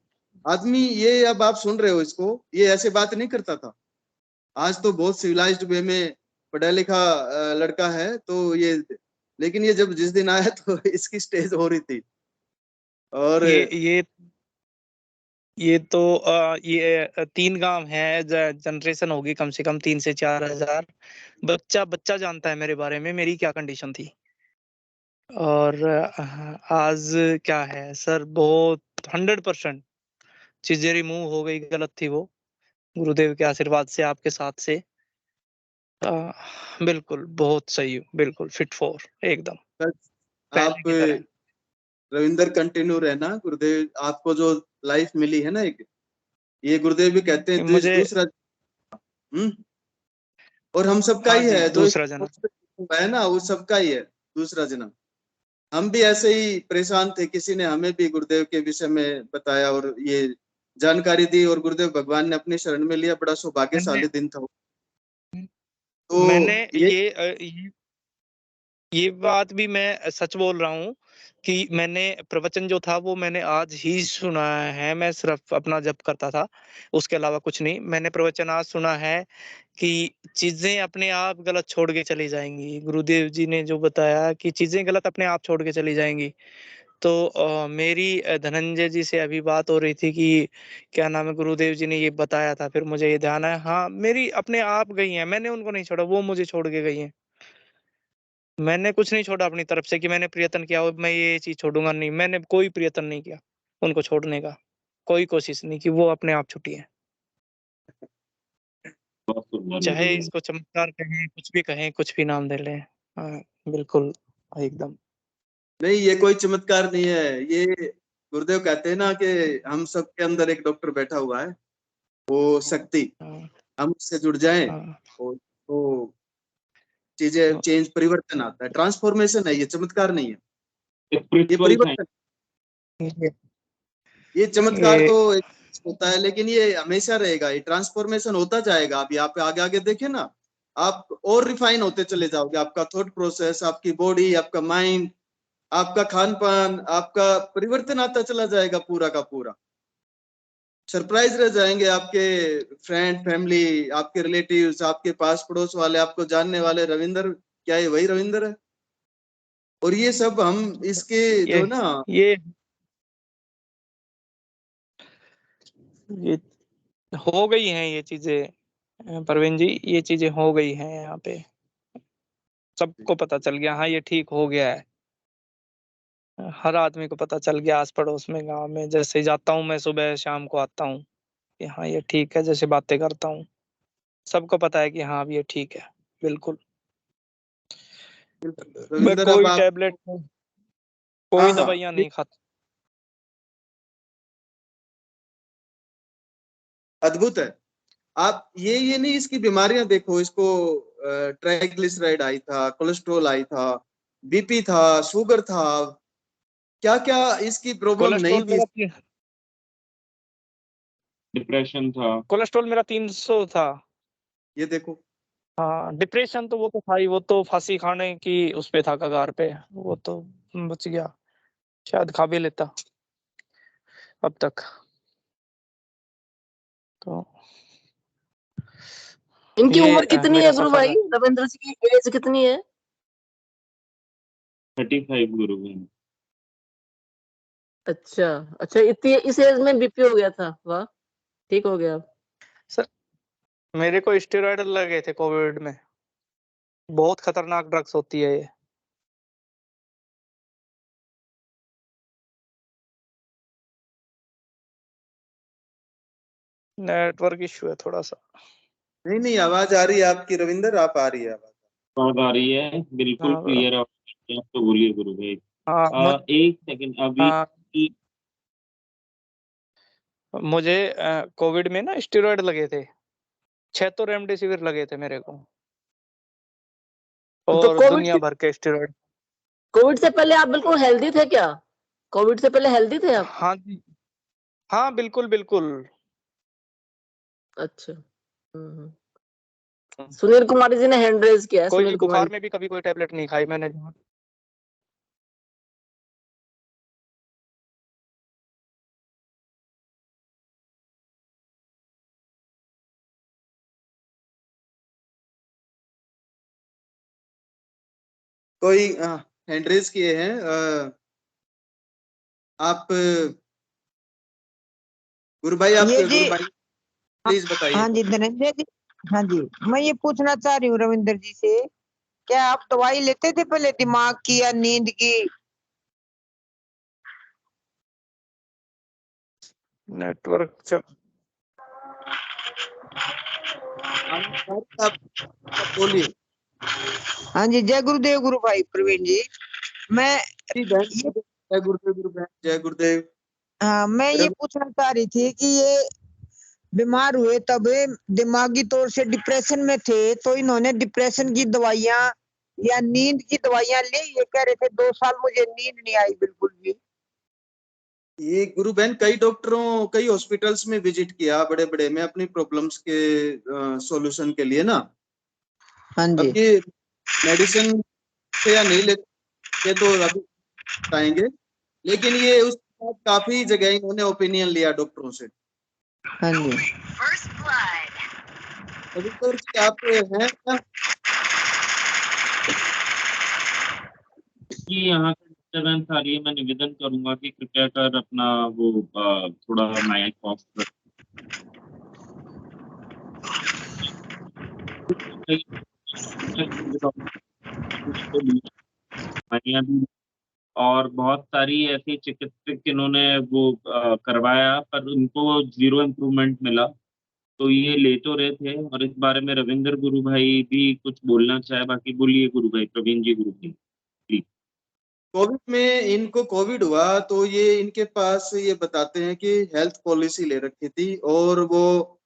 आदमी ये, अब आप सुन रहे हो इसको, ये ऐसे बात नहीं करता था, आज तो बहुत सिविलाइज्ड वे में पढ़ा लिखा लड़का है, तो ये, लेकिन ये जब जिस दिन आया तो इसकी स्टेज हो रही थी। और ये तो ये 3 गांव है, जनरेशन होगी कम से कम 3 से 4 हजार। बच्चा जानता है मेरे बारे में, मेरी क्या कंडीशन थी। और आज क्या है सर, बहुत 100% चीजें रिमूव हो गई, गलत थी वो, गुरुदेव के आशीर्वाद से, आपके साथ से। बिल्कुल बहुत सही हूँ, बिल्कुल फिट फॉर एकदम पहले आप की तरह। रविंदर कंटिन्यू रहना, गुरुदेव आपको जो लाइफ मिली है ना एक, ये गुरुदेव भी कहते हैं मुझे दूसरा, और हम सबका हाँ ही जी, है, जो दूसरा जन्म है ना, वो सबका ही है दूसरा जन्म। हम भी ऐसे ही परेशान थे, किसी ने हमें भी गुरुदेव के विषय में बताया और ये जानकारी दी, और गुरुदेव भगवान ने अपनी शरण में लिया, बड़ा सौभाग्यशाली दिन था वो। तो मैंने ये ये बात भी मैं सच बोल रहा हूँ कि मैंने प्रवचन जो था वो मैंने आज ही सुना है। मैं सिर्फ अपना जप करता था, उसके अलावा कुछ नहीं। मैंने प्रवचन आज सुना है कि चीजें अपने आप गलत छोड़ के चली जाएंगी। गुरुदेव जी ने जो बताया कि चीजें गलत अपने आप छोड़ के चली जाएंगी। तो मेरी धनंजय जी से अभी बात हो रही थी कि क्या नाम है, गुरुदेव जी ने ये बताया था, फिर मुझे ये ध्यान आया, हाँ मेरी अपने आप गई हैं, मैंने उनको नहीं छोड़ा, वो मुझे छोड़ के गई हैं। मैंने कुछ नहीं छोड़ा अपनी तरफ से कि मैंने प्रयत्न किया हो मैं ये चीज छोड़ूंगा, नहीं, मैंने कोई प्रयत्न नहीं किया उनको छोड़ने का, कोई कोशिश नहीं की, वो अपने आप छुटी है। चाहे इसको चमत्कार कहें, कुछ भी कहें, कुछ भी नाम दे ले, हाँ, बिल्कुल एकदम। नहीं, ये कोई चमत्कार नहीं है, ये गुरुदेव कहते हैं ना कि हम सबके अंदर एक डॉक्टर बैठा हुआ है, वो शक्ति, हाँ, हम उससे जुड़ जाएं, हाँ, और तो चीजें तो चेंज, परिवर्तन आता है, ट्रांसफॉर्मेशन है, ये चमत्कार नहीं है, ये स्पिरिचुअल परिवर्तन। ये ये चमत्कार ये तो एक होता है, लेकिन ये हमेशा रहेगा, ये ट्रांसफॉर्मेशन होता जाएगा। अब यहाँ पे आगे आगे देखे ना, आप और रिफाइन होते चले जाओगे, आपका थॉट प्रोसेस, आपकी बॉडी, आपका माइंड, आपका खान पान, आपका परिवर्तन आता चला जाएगा पूरा का पूरा। सरप्राइज रह जाएंगे आपके फ्रेंड, फैमिली, आपके रिलेटिव्स, आपके पास पड़ोस वाले, आपको जानने वाले, रविंदर क्या ये वही रविंदर है? और ये सब हम इसके ये जो ना, ये ये हो गई हैं ये चीजें, प्रवीण जी, ये चीजें हो गई हैं यहाँ पे, सबको पता चल गया, हाँ ये ठीक हो गया है। हर आदमी को पता चल गया, आस पड़ोस में, गांव में, जैसे जाता हूँ मैं सुबह शाम को आता हूँ कि हाँ ये ठीक है, जैसे बातें करता हूँ सबको पता है कि हाँ अब ये ठीक है, बिल्कुल। मैं रविंदर अब कोई आप, टैबलेट, हाँ कोई हाँ, दवाइयाँ नहीं खाता। अद्भुत है। आप ये नहीं, इसकी बीमारियां देखो, इसको ट्राइग्लिसराइड आई था, कोलेस्ट्रॉल आई था, बीपी था, शुगर था, क्या क्या इसकी प्रॉब्लम नहीं कोलेस्ट्रॉल थी। मेरा डिप्रेशन था। कोलेस्ट्रॉल मेरा 300 था। ये देखो, हाँ, डिप्रेशन तो वो तो था ही, वो तो फांसी खाने की उस पे था, कगार पे, वो तो बच गया, शायद खा भी लेता अब तक। तो इनकी ये उम्र कितनी मेरा है गुरु सफर भाई? है। रविंद्र जी की एज कितनी है? 35 गुरु बहन। अच्छा अच्छा, इतनी इस एज में बीपी हो गया था? वाह, ठीक हो गया। सर मेरे को स्टेरॉइड लगे थे कोविड में, बहुत खतरनाक ड्रग्स होती है ये। नेटवर्क इश्यू है थोड़ा सा। नहीं नहीं, आवाज आ रही है आपकी रविंदर, आप आ रही है आवाज। आवाज आ रही है, बिल्कुल हाँ क्लियर आप तो बोलिए गुरु भाई। हाँ एक सेकंड अभी हाँ मुझे कोविड में ना स्टेरॉइड लगे थे, 6 तो रेमडेसिविर लगे थे मेरे को, तो और दुनिया भर के स्टेरॉइड। कोविड से पहले आप बिल्कुल हेल्दी थे क्या? कोविड से पहले हेल्दी थे आप? हाँ जी, हाँ बिल्कुल बिल्कुल। अच्छा। सुनील कुमारी जी ने हैंड रेज किया है। कोई सुनील बुखार कुमारी में भी कभी कोई टैबलेट नहीं खाई मैंने। कोई हैंड रेज किए हैं? आप गुरु भाई, आप ये जी गुरु भाई प्लीज बताइए। हाँ जी धनंजय जी, हाँ जी, मैं ये पूछना चाह रही हूँ रविंदर जी से, क्या आप दवाई लेते थे पहले दिमाग की या नींद की? नेटवर्क चल आप बोलिए। हाँ जी, जय गुरुदेव गुरु भाई प्रवीण जी। मैं जी बहन, ये जय गुरुदेव गुरु बहन, जय गुरुदेव। मैं ये पूछना चाह रही थी कि ये बीमार हुए तब दिमागी तौर से डिप्रेशन में थे, तो इन्होंने डिप्रेशन की दवाइयाँ या नींद की दवाइयाँ ली? ये कह रहे थे 2 साल मुझे नींद नहीं आई बिल्कुल भी। ये गुरु बहन कई डॉक्टरों, कई हॉस्पिटल्स में विजिट किया बड़े बड़े में अपनी प्रॉब्लम्स के सॉल्यूशन के लिए ना। हाँ जी, अब ये मेडिसिन से या नहीं लेते तो अभी बताएंगे, लेकिन ये उस काफी जगह इन्होंने ओपिनियन लिया डॉक्टरों से। हाँ जी। अभी तो आप हैं क्या? कि यहाँ पे डिस्टर्बेंस आ रही है, मैं निवेदन करूंगा कि कृपया कर अपना वो थोड़ा माइक ऑफ कर। दवाइयाँ भी और बहुत सारी ऐसी चिकित्सक इन्होंने वो करवाया, पर उनको 0 इम्प्रूवमेंट मिला। तो ये ले तो रहे थे, और इस बारे में रविंद्र गुरु भाई भी कुछ बोलना चाहे। बाकी बोलिए गुरु भाई, प्रवीण जी गुरु भाई प्लीज। कोविड में इनको कोविड हुआ तो ये इनके पास ये बताते हैं कि हेल्थ पॉलिसी ले रखी थी, और वो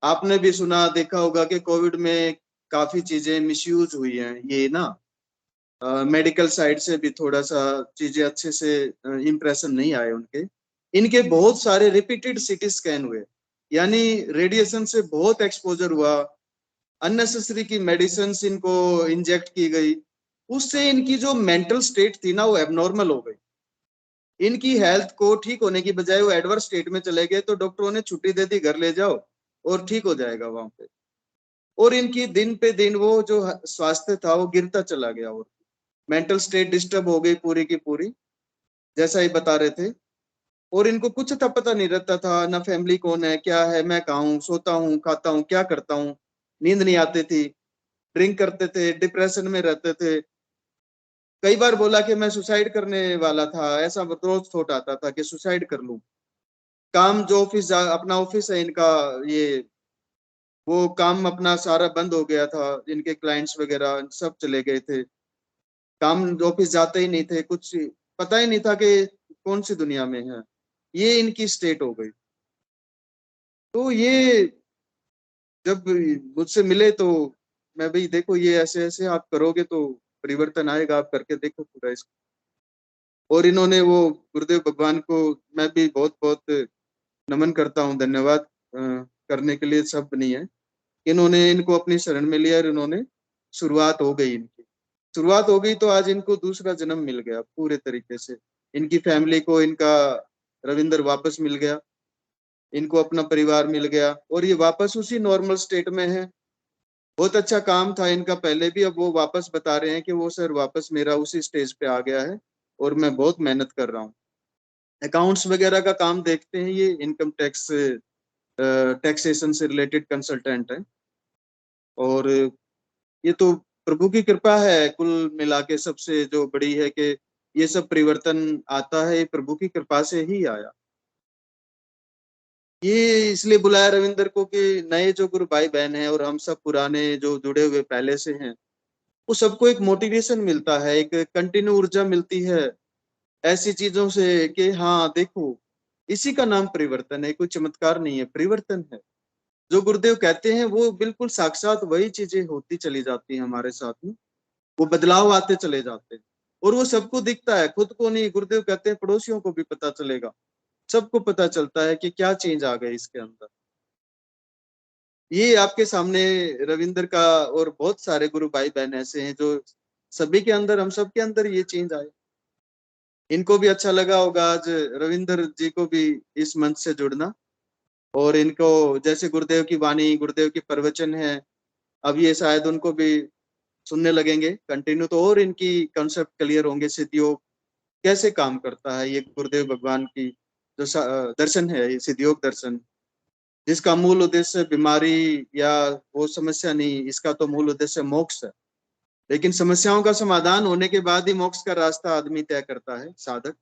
आपने भी सुना देखा होगा कि कोविड में काफी चीजें मिसयूज हुई हैं ये ना। मेडिकल साइड से भी थोड़ा सा चीजें अच्छे से इम्प्रेशन नहीं आए उनके। इनके बहुत सारे रिपीटेड सीटी स्कैन हुए, यानी रेडिएशन से बहुत एक्सपोजर हुआ, अननेसेसरी की मेडिसिन इनको इंजेक्ट की गई, उससे इनकी जो मेंटल स्टेट थी ना वो एबनॉर्मल हो गई। इनकी हेल्थ को ठीक होने की बजाय वो एडवर्स स्टेट में चले गए, तो डॉक्टरों ने छुट्टी दे दी, घर ले जाओ और ठीक हो जाएगा वहां पे। और इनकी दिन पे दिन वो जो स्वास्थ्य था वो गिरता चला गया, और मेंटल स्टेट डिस्टर्ब हो गई पूरी की पूरी, जैसा ही बता रहे थे। और इनको कुछ था पता नहीं रहता था, ना फैमिली कौन है क्या है, मैं कहाँ हूँ, सोता हूँ खाता हूँ क्या करता हूँ, नींद नहीं आती थी, ड्रिंक करते थे, डिप्रेशन में रहते थे। कई बार बोला कि मैं सुसाइड करने वाला था, ऐसा रोज थॉट आता था कि सुसाइड कर लूं। काम जो अपना ऑफिस है इनका, ये वो काम अपना सारा बंद हो गया था, इनके क्लाइंट्स वगैरह सब चले गए थे, काम ऑफिस जाते ही नहीं थे, कुछ पता ही नहीं था कि कौन सी दुनिया में है। ये इनकी स्टेट हो गई। तो ये जब मुझसे मिले तो मैं भाई देखो ये ऐसे ऐसे आप करोगे तो परिवर्तन आएगा, आप करके देखो पूरा इसको। और इन्होंने वो गुरुदेव भगवान को मैं भी बहुत बहुत नमन करता हूँ, धन्यवाद करने के लिए शब्द नहीं है। इन्होंने इनको अपनी शरण में लिया, और इन्होंने शुरुआत हो गई, इनकी शुरुआत हो गई, तो आज इनको दूसरा जन्म मिल गया पूरे तरीके से। इनकी फैमिली को इनका रविंदर वापस मिल गया, इनको अपना परिवार मिल गया, और ये वापस उसी नॉर्मल स्टेट में है। बहुत अच्छा काम था इनका पहले भी, अब वो वापस बता रहे हैं कि वो सर वापस मेरा उसी स्टेज पे आ गया है, और मैं बहुत मेहनत कर रहा हूँ। अकाउंट्स वगैरह का काम देखते हैं, ये इनकम टैक्स टैक्सेशन से रिलेटेड कंसल्टेंट है। और ये तो प्रभु की कृपा है कुल मिला के, सबसे जो बड़ी है कि ये सब परिवर्तन आता है, ये प्रभु की कृपा से ही आया। ये इसलिए बुलाया रविंदर को कि नए जो गुरु भाई बहन हैं और हम सब पुराने जो जुड़े हुए पहले से हैं, वो सबको एक मोटिवेशन मिलता है, एक कंटिन्यू ऊर्जा मिलती है ऐसी चीजों से कि हाँ देखो इसी का नाम परिवर्तन है, कोई चमत्कार नहीं है, परिवर्तन है। जो गुरुदेव कहते हैं वो बिल्कुल साक्षात वही चीजें होती चली जाती हैं हमारे साथ में, वो बदलाव आते चले जाते हैं और वो सबको दिखता है, खुद को नहीं। गुरुदेव कहते हैं पड़ोसियों को भी पता चलेगा, सबको पता चलता है कि क्या चेंज आ गए इसके अंदर। ये आपके सामने रविंद्र का और बहुत सारे गुरु भाई बहन ऐसे हैं जो सभी के अंदर, हम सब के अंदर ये चेंज आए। इनको भी अच्छा लगा होगा आज रविंद्र जी को भी इस मंच से जुड़ना, और इनको जैसे गुरुदेव की वाणी, गुरुदेव की प्रवचन है, अब ये शायद उनको भी सुनने लगेंगे कंटिन्यू, तो और इनकी कॉन्सेप्ट क्लियर होंगे। सिद्ध योग कैसे काम करता है, ये गुरुदेव भगवान की जो दर्शन है, ये सिद्ध योग दर्शन, जिसका मूल उद्देश्य बीमारी या वो समस्या नहीं, इसका तो मूल उद्देश्य मोक्ष है। लेकिन समस्याओं का समाधान होने के बाद ही मोक्ष का रास्ता आदमी तय करता है, साधक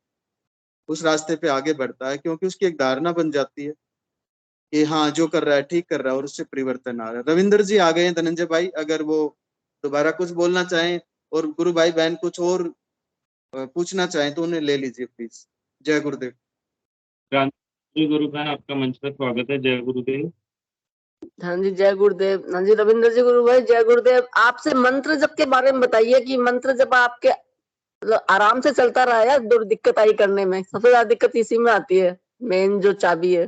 उस रास्ते पे आगे बढ़ता है, क्योंकि उसकी एक धारणा बन जाती है कि हाँ जो कर रहा है ठीक कर रहा है और उससे परिवर्तन आ रहा है। रविंद्र जी आ गए हैं, धनंजय भाई अगर वो दोबारा कुछ बोलना चाहें और गुरु भाई बहन कुछ और पूछना चाहें तो उन्हें ले लीजिए प्लीज। जय गुरुदेव। गुरु बहन आपका मंच पर स्वागत है। जय गुरुदेव। हाँ जी जय गुरुदेव। हाँ जी रविंद्र जी गुरु भाई जय गुरुदेव। आपसे मंत्र जप के बारे में बताइए कि मंत्र जप आपके मतलब आराम से चलता रहा या दिक्कत आई करने में? सबसे ज्यादा दिक्कत इसी में आती है, मेन जो चाबी है।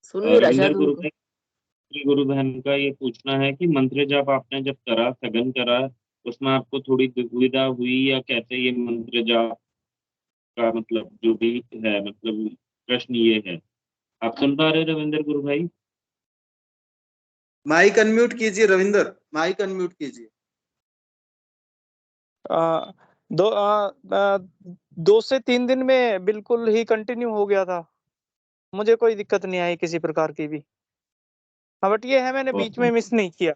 सुन नहीं रहा शायद उनको। गुरु बहन का ये पूछना है कि मंत्र जब आपने जब करा, सघन करा, उसमें आपको थोड़ी दुविधा हुई या कैसे ये मंत्र जाप का मतलब जो भी है, मतलब प्रश्न ये है। आप सुन पा रहे रविंद्र गुरु भाई? माइक अनम्यूट कीजिए रविंद्र, माइक अनम्यूट कीजिए। 2 से 3 दिन में बिल्कुल ही कंटिन्यू हो गया था, मुझे कोई दिक्कत नहीं आई किसी प्रकार की भी। हाँ बट ये है मैंने बीच में मिस नहीं किया,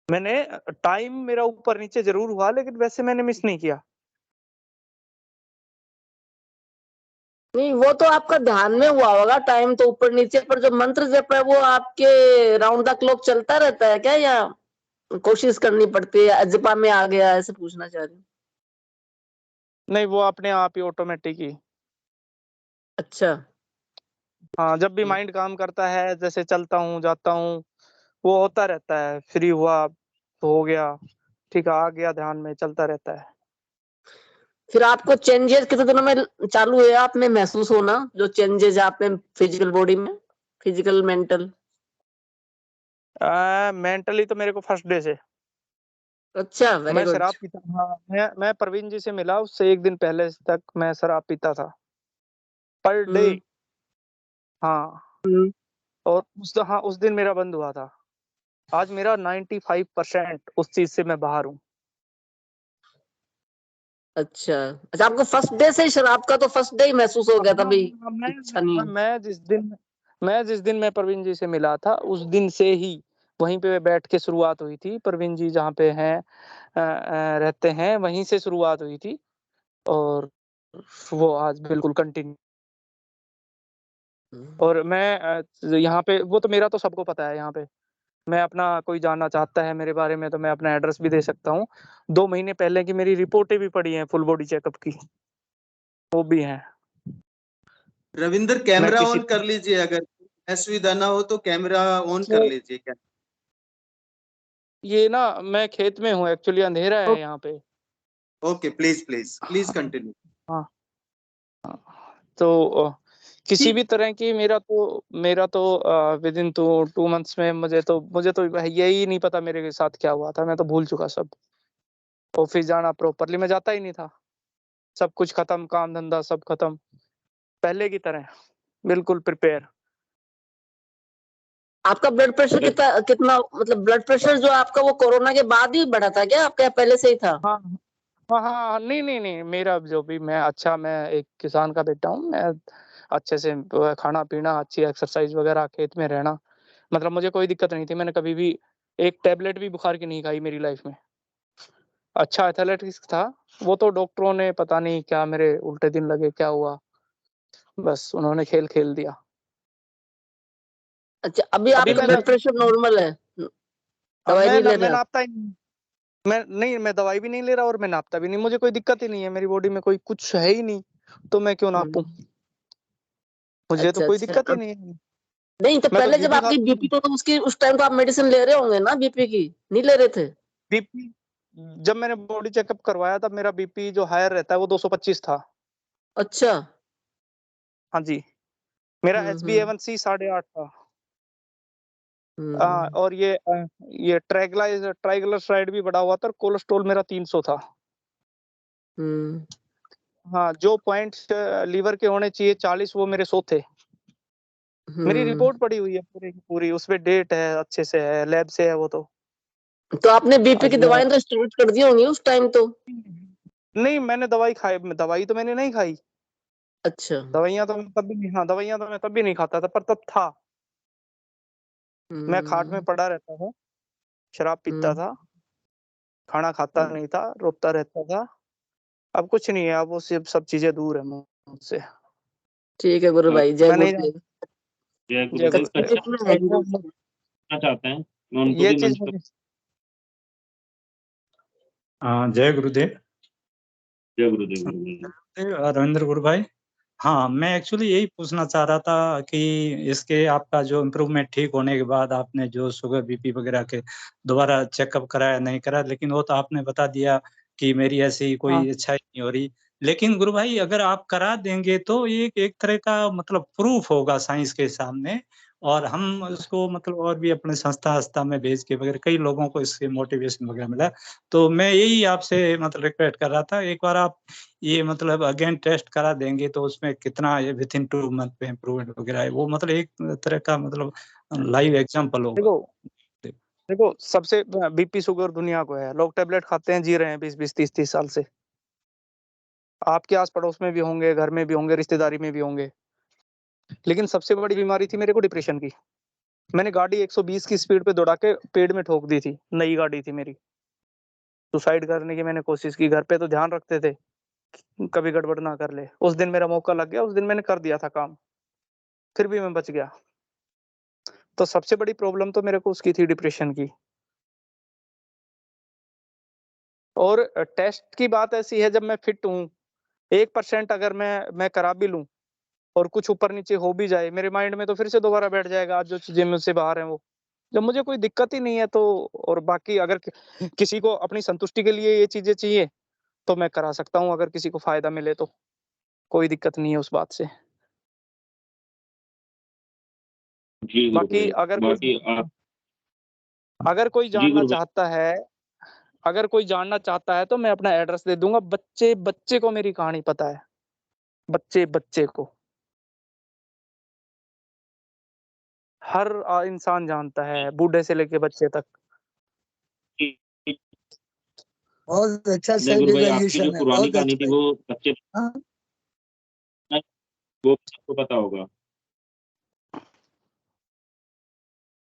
मैंने टाइम मेरा ऊपर नीचे जरूर हुआ लेकिन वैसे मैंने मिस नहीं किया। नहीं वो तो आपका ध्यान में हुआ होगा टाइम तो ऊपर नीचे, पर जो मंत्र जप है वो आपके राउंड द क्लॉक चलता रहता है क्या, या कोशिश करनी पड़ती है? अजपा में आ गया ऐसे पूछना चाह रही हूँ। नहीं वो अपने आप ही ऑटोमेटिक ही। अच्छा। हाँ जब भी माइंड काम करता है, जैसे चलता हूँ जाता हूँ, वो होता रहता है। फ्री हुआ तो हो गया, ठीक है, आ गया ध्यान में, चलता रहता है। फिर आपको चेंजेस कितने दिनों में चालू हुए आप में महसूस होना, जो चेंजेस आप में फिजिकल बॉडी में, फिजिकल मेंटल? मेंटली तो मेरे को फर्स्ट डे से। अच्छा वेरी मैं गुड। शराब पीता, हाँ मैं प्रवीण जी से मिला, उससे 1 दिन पहले तक मैं शराब पीता था पर डे। हाँ और उस दिन मेरा बंद हुआ था। आज मेरा 95% उस चीज से मैं बाहर हूँ। अच्छा अच्छा, आपको फर्स्ट डे से ही शराब का तो फर्स्ट डे ही महसूस हो गया था भाई? अच्छा नहीं। मैं जिस दिन मैं प्रवीण जी से मिला था उस दिन से ही वहीं पे बैठ के शुरुआत हुई थी। प्रवीण जी जहाँ पे हैं रहते हैं वहीं से शुरुआत हुई थी और वो आज बिल्कुल कंटिन्यू। और मैं यहाँ पे, वो तो मेरा तो सबको पता है यहाँ पे। मैं अपना, कोई जानना चाहता है मेरे बारे में तो मैं अपना एड्रेस भी दे सकता हूँ। 2 महीने पहले की मेरी रिपोर्टें भी पड़ी हैं फुल बॉडी चेकअप की, वो भी हैं। रविंद्र कैमरा ऑन कर लीजिए, अगर असुविधा ना हो तो कैमरा ऑन कर लीजिए। क्या ये ना मैं खेत में हूँ एक्चुअली, अंधेरा है यहाँ पे। Okay please please please continue. हाँ तो किसी भी तरह की मेरा तो विद इन 2 मंथ्स में मुझे तो यही नहीं पता मेरे साथ क्या हुआ था। मैं तो भूल चुका सब। ऑफिस जाना प्रॉपरली मैं जाता ही नहीं था, सब कुछ खत्म, काम धंधा सब खत्म, पहले की तरह बिल्कुल प्रिपेयर। आपका ब्लड प्रेशर कितना मतलब ब्लड प्रेशर जो आपका वो कोरोना के बाद ही बढ़ा था क्या, आपका पहले से ही था? हाँ नहीं मेरा जो भी, मैं एक किसान का बेटा हूँ। मैं अच्छे से खाना पीना, अच्छी एक्सरसाइज वगैरह, खेत में रहना, मतलब मुझे कोई दिक्कत नहीं थी। मैंने कभी भी एक टैबलेट भी बुखार की नहीं खाई मेरी लाइफ में। अच्छा एथलेटिक्स था, वो तो डॉक्टरों ने पता नहीं क्या मेरे उल्टे दिन लगे, क्या हुआ, बस उन्होंने खेल खेल दिया। अच्छा अभी आपका ब्लड प्रेशर नॉर्मल है, दवाई नहीं ले रहे? मैं नापता ही नहीं, मैं दवाई भी नहीं ले रहा और मैं नापता भी नहीं, मुझे कोई दिक्कत ही नहीं है, मेरी बॉडी में कोई कुछ है ही नहीं, तो मैं क्यों नापूं? मुझे तो अच्छा कोई अच्छा। दिक्कत ही नहीं है। नहीं तो मैं तो पहले जब बीपी आपकी खाता बीपी तो उसकी उस टाइम तो आप मेडिसिन ले रहे होंगे ना बीपी की, नहीं ले रहे थे? बीपी जब मैंने बॉडी चेकअप करवाया तब मेरा बीपी जो हायर रहता है वो 225 था। अच्छा। हाँ जी, मेरा हम्म HbA1c 8.5 था। हम्म और ये ट्राइग्लिसराइड भी बढ़ा हुआ था और कोलेस्ट्रॉल मेरा 300 था। हम्म हाँ, जो पॉइंट्स लीवर के होने चाहिए 40 वो मेरे 100 थे। मेरी रिपोर्ट पड़ी हुई है पूरी की पूरी, उसमें डेट है, अच्छे से है, लैब से है वो तो। तो आपने बीपी आज की मैं दवाई तो स्टार्ट कर दी होंगी उस टाइम तो? नहीं, मैंने दवाई तो मैंने नहीं खाई। अच्छा। दवाइयाँ तो मैं तब भी नहीं, हाँ, दवाइयाँ तो मैं तब भी नहीं खाता था, पर तब था। मैं खाट में हम्म पड़ा रहता था, शराब पीता हम्म था, खाना खाता नहीं था, रोता रहता था। अब कुछ नहीं है, अब वो सब चीजें दूर है मुझसे। ठीक है गुरु भाई, जय मैं नहीं गुरुदेव। जय जय गुरुदेव। गुरुदेव। सच्चिदानंद है और हिंदू। करना चाहते हैं, मैं उनको ये भी चीज मंच पर। मुझे जय गुरुदेव। जय गुरुदेव गुरुदेव। रविंद्र गुरु भाई, हाँ मैं एक्चुअली यही पूछना चाह रहा था कि इसके आपका जो इम्प्रूवमेंट ठीक होने के बाद आपने जो शुगर बीपी वगैरह के दोबारा चेकअप कराया नहीं करा, लेकिन वो तो आपने बता दिया कि मेरी ऐसी हाँ, कोई इच्छा ही नहीं हो रही। लेकिन गुरु भाई अगर आप करा देंगे तो ये एक तरह का मतलब प्रूफ होगा साइंस के सामने, और हम उसको मतलब और भी अपने संस्था में भेज के वगैरह कई लोगों को इससे मोटिवेशन वगैरह मिला। तो मैं यही आपसे मतलब रिक्वेस्ट कर रहा था, एक बार आप ये मतलब अगेन टेस्ट करा देंगे तो उसमें कितना ये विद इन 2 मंथ में इम्प्रूवमेंट वगैरह है, वो मतलब एक तरह का मतलब लाइव एग्जांपल होगा। देखो देखो सबसे बीपी शुगर दुनिया को है, लोग टेबलेट खाते हैं, जी रहे हैं 20-20 30-30 साल से। आपके आस पड़ोस में भी होंगे, घर में भी होंगे, रिश्तेदारी में भी होंगे। लेकिन सबसे बड़ी बीमारी थी मेरे को डिप्रेशन की। मैंने गाड़ी 120 की स्पीड पे दौड़ा के पेड़ में ठोक दी थी, नई गाड़ी थी मेरी। सुसाइड करने की मैंने कोशिश की, घर पे तो ध्यान रखते थे कभी गड़बड़ ना कर ले। उस दिन मेरा मौका लग गया, उस दिन मैंने कर दिया था काम, फिर भी मैं बच गया। तो सबसे बड़ी प्रॉब्लम तो मेरे को उसकी थी, डिप्रेशन की। और टेस्ट की बात ऐसी है, जब मैं फिट हूँ 1% अगर मैं करा भी लूं और कुछ ऊपर नीचे हो भी जाए, मेरे माइंड में तो फिर से दोबारा बैठ जाएगा आज जो चीजें मुझसे बाहर हैं वो। जब मुझे कोई दिक्कत ही नहीं है तो, और बाकी अगर किसी को अपनी संतुष्टि के लिए ये चीजें चाहिए तो मैं करा सकता हूँ, अगर किसी को फायदा मिले तो कोई दिक्कत नहीं है उस बात से। जी गुरु बाकी भाई, बाकी आप। अगर कोई जी जानना गुरु भाई। चाहता है, अगर कोई जानना चाहता है तो मैं अपना एड्रेस दे दूंगा। बच्चे बच्चे को मेरी कहानी पता है, बच्चे बच्चे को हर इंसान जानता है, बूढ़े से लेके बच्चे तक। बहुत अच्छा जय गुरु भाई, आपकी जो सेल्फ पुरानी बहुत कहानी अच्छा थी है। वो बच्चे, हाँ? वो सबको पता होगा।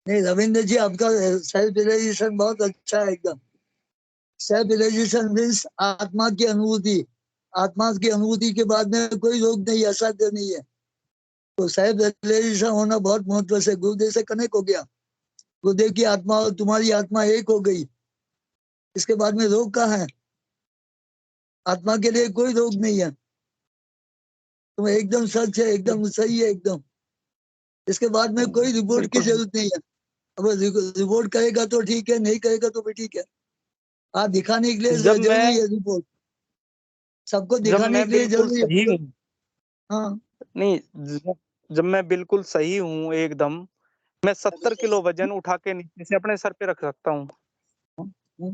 नहीं रविंद्र जी, आपका सेल्फ रियलाइजेशन बहुत अच्छा है एकदम। सेल्फ रियलाइजेशन मीन्स आत्मा की अनुभूति। आत्मा की अनुभूति के बाद में कोई रोग नहीं, असाध्य नहीं है। तो सेल्फ रियलाइजेशन होना बहुत महत्व से गुरुदेव से कनेक्ट हो गया। गुरुदेव की आत्मा और तुम्हारी आत्मा एक हो गई, इसके बाद में रोग कहाँ है? आत्मा के लिए कोई रोग नहीं है। तुम एकदम सच है, एकदम सही है एकदम। इसके बाद में कोई रिपोर्ट की बिल्कुल। जरूरत नहीं है। अब रिपोर्ट कहेगा तो ठीक है, नहीं कहेगा तो भी ठीक है। आप दिखाने के लिए जब मैं जरूरी है रिपोर्ट, सबको जब दिखाने मैं के लिए बिल्कुल जरूरी सही है। हूँ, हाँ। नहीं, जब मैं बिल्कुल सही हूँ एकदम, मैं 70 किलो वजन उठा के नीचे से अपने सर पे रख सकता हूँ।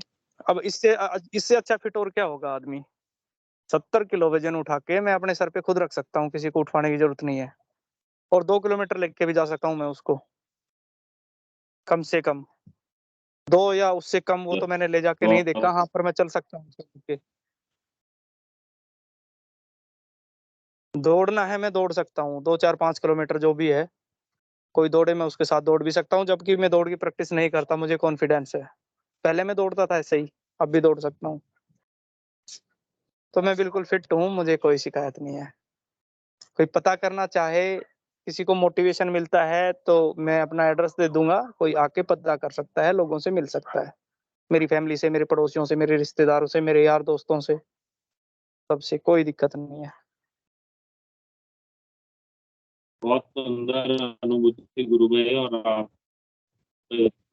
अब इससे अच्छा फिट और क्या होगा आदमी? 70 किलो वजन उठा के मैं अपने सर पे खुद रख सकता हूँ, किसी को उठाने की जरूरत नहीं है। और 2 किलोमीटर लेके भी जा सकता हूँ मैं उसको, कम से कम 2 या उससे कम। वो तो मैंने ले जाके नहीं देखा, हाँ, पर मैं चल सकता हूँ उसको लेके। दौड़ना है मैं दौड़ सकता हूँ, 2-4-5 किलोमीटर जो भी है, कोई दौड़े मैं उसके साथ दौड़ भी सकता हूँ। जबकि मैं दौड़ की प्रैक्टिस नहीं करता, मुझे कॉन्फिडेंस है। पहले मैं दौड़ता था ऐसे ही, अब भी दौड़ सकता हूँ। तो मैं बिल्कुल फिट हूँ, मुझे कोई शिकायत नहीं है। कोई पता करना चाहे, किसी को मोटिवेशन मिलता है तो मैं अपना एड्रेस दे दूंगा, कोई आके पता कर सकता है, लोगों से मिल सकता है। मेरी फैमिली से, मेरे पड़ोसियों से, मेरे रिश्तेदारों से, मेरे यार दोस्तों से, सबसे कोई दिक्कत नहीं है। बहुत सुंदर अनुभूति थी गुरु भाई, और आप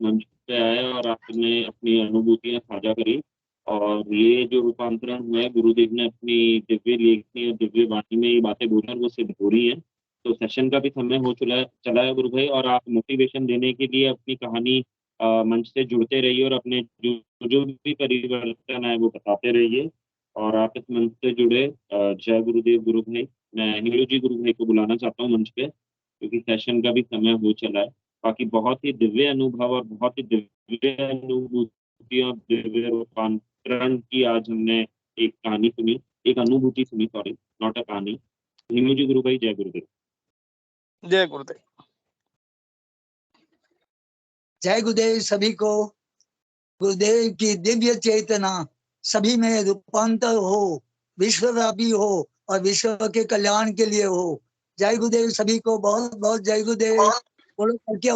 मंच पे आए और आपने अपनी अनुभूतियां साझा करी। और ये जो रूपांतरण हुआ है, गुरुदेव ने अपनी दिव्य लेखनी और दिव्य वाणी में ये बातें बोली और वो सिद्ध हो रही हैं। तो सेशन का भी समय हो चला है गुरु भाई, और आप मोटिवेशन देने के लिए अपनी कहानी मंच से जुड़ते रहिए और अपने जो भी परिवर्तन है वो बताते रहिए। और आप इस मंच से जुड़े। जय गुरुदेव गुरु भाई। मैं हीरो जी गुरु भाई को बुलाना चाहता हूँ मंच पे, क्योंकि सेशन का भी समय हो चला है। बाकी बहुत ही दिव्य अनुभव और बहुत ही दिव्य अनुभूतियां, दिव्य रूपांतरण की आज हमने एक कहानी सुनी, एक अनुभूति सुनी, सॉरी नॉट अ कहानी। हीरो जी गुरु भाई, जय गुरुदेव। जय गुरुदेव। जय गुरुदेव सभी को। गुरुदेव की दिव्य चेतना सभी में रूपांतर हो, विश्वव्यापी हो और विश्व के कल्याण के लिए हो। जय गुरुदेव सभी को, बहुत बहुत जय गुरुदेव। बोलो करके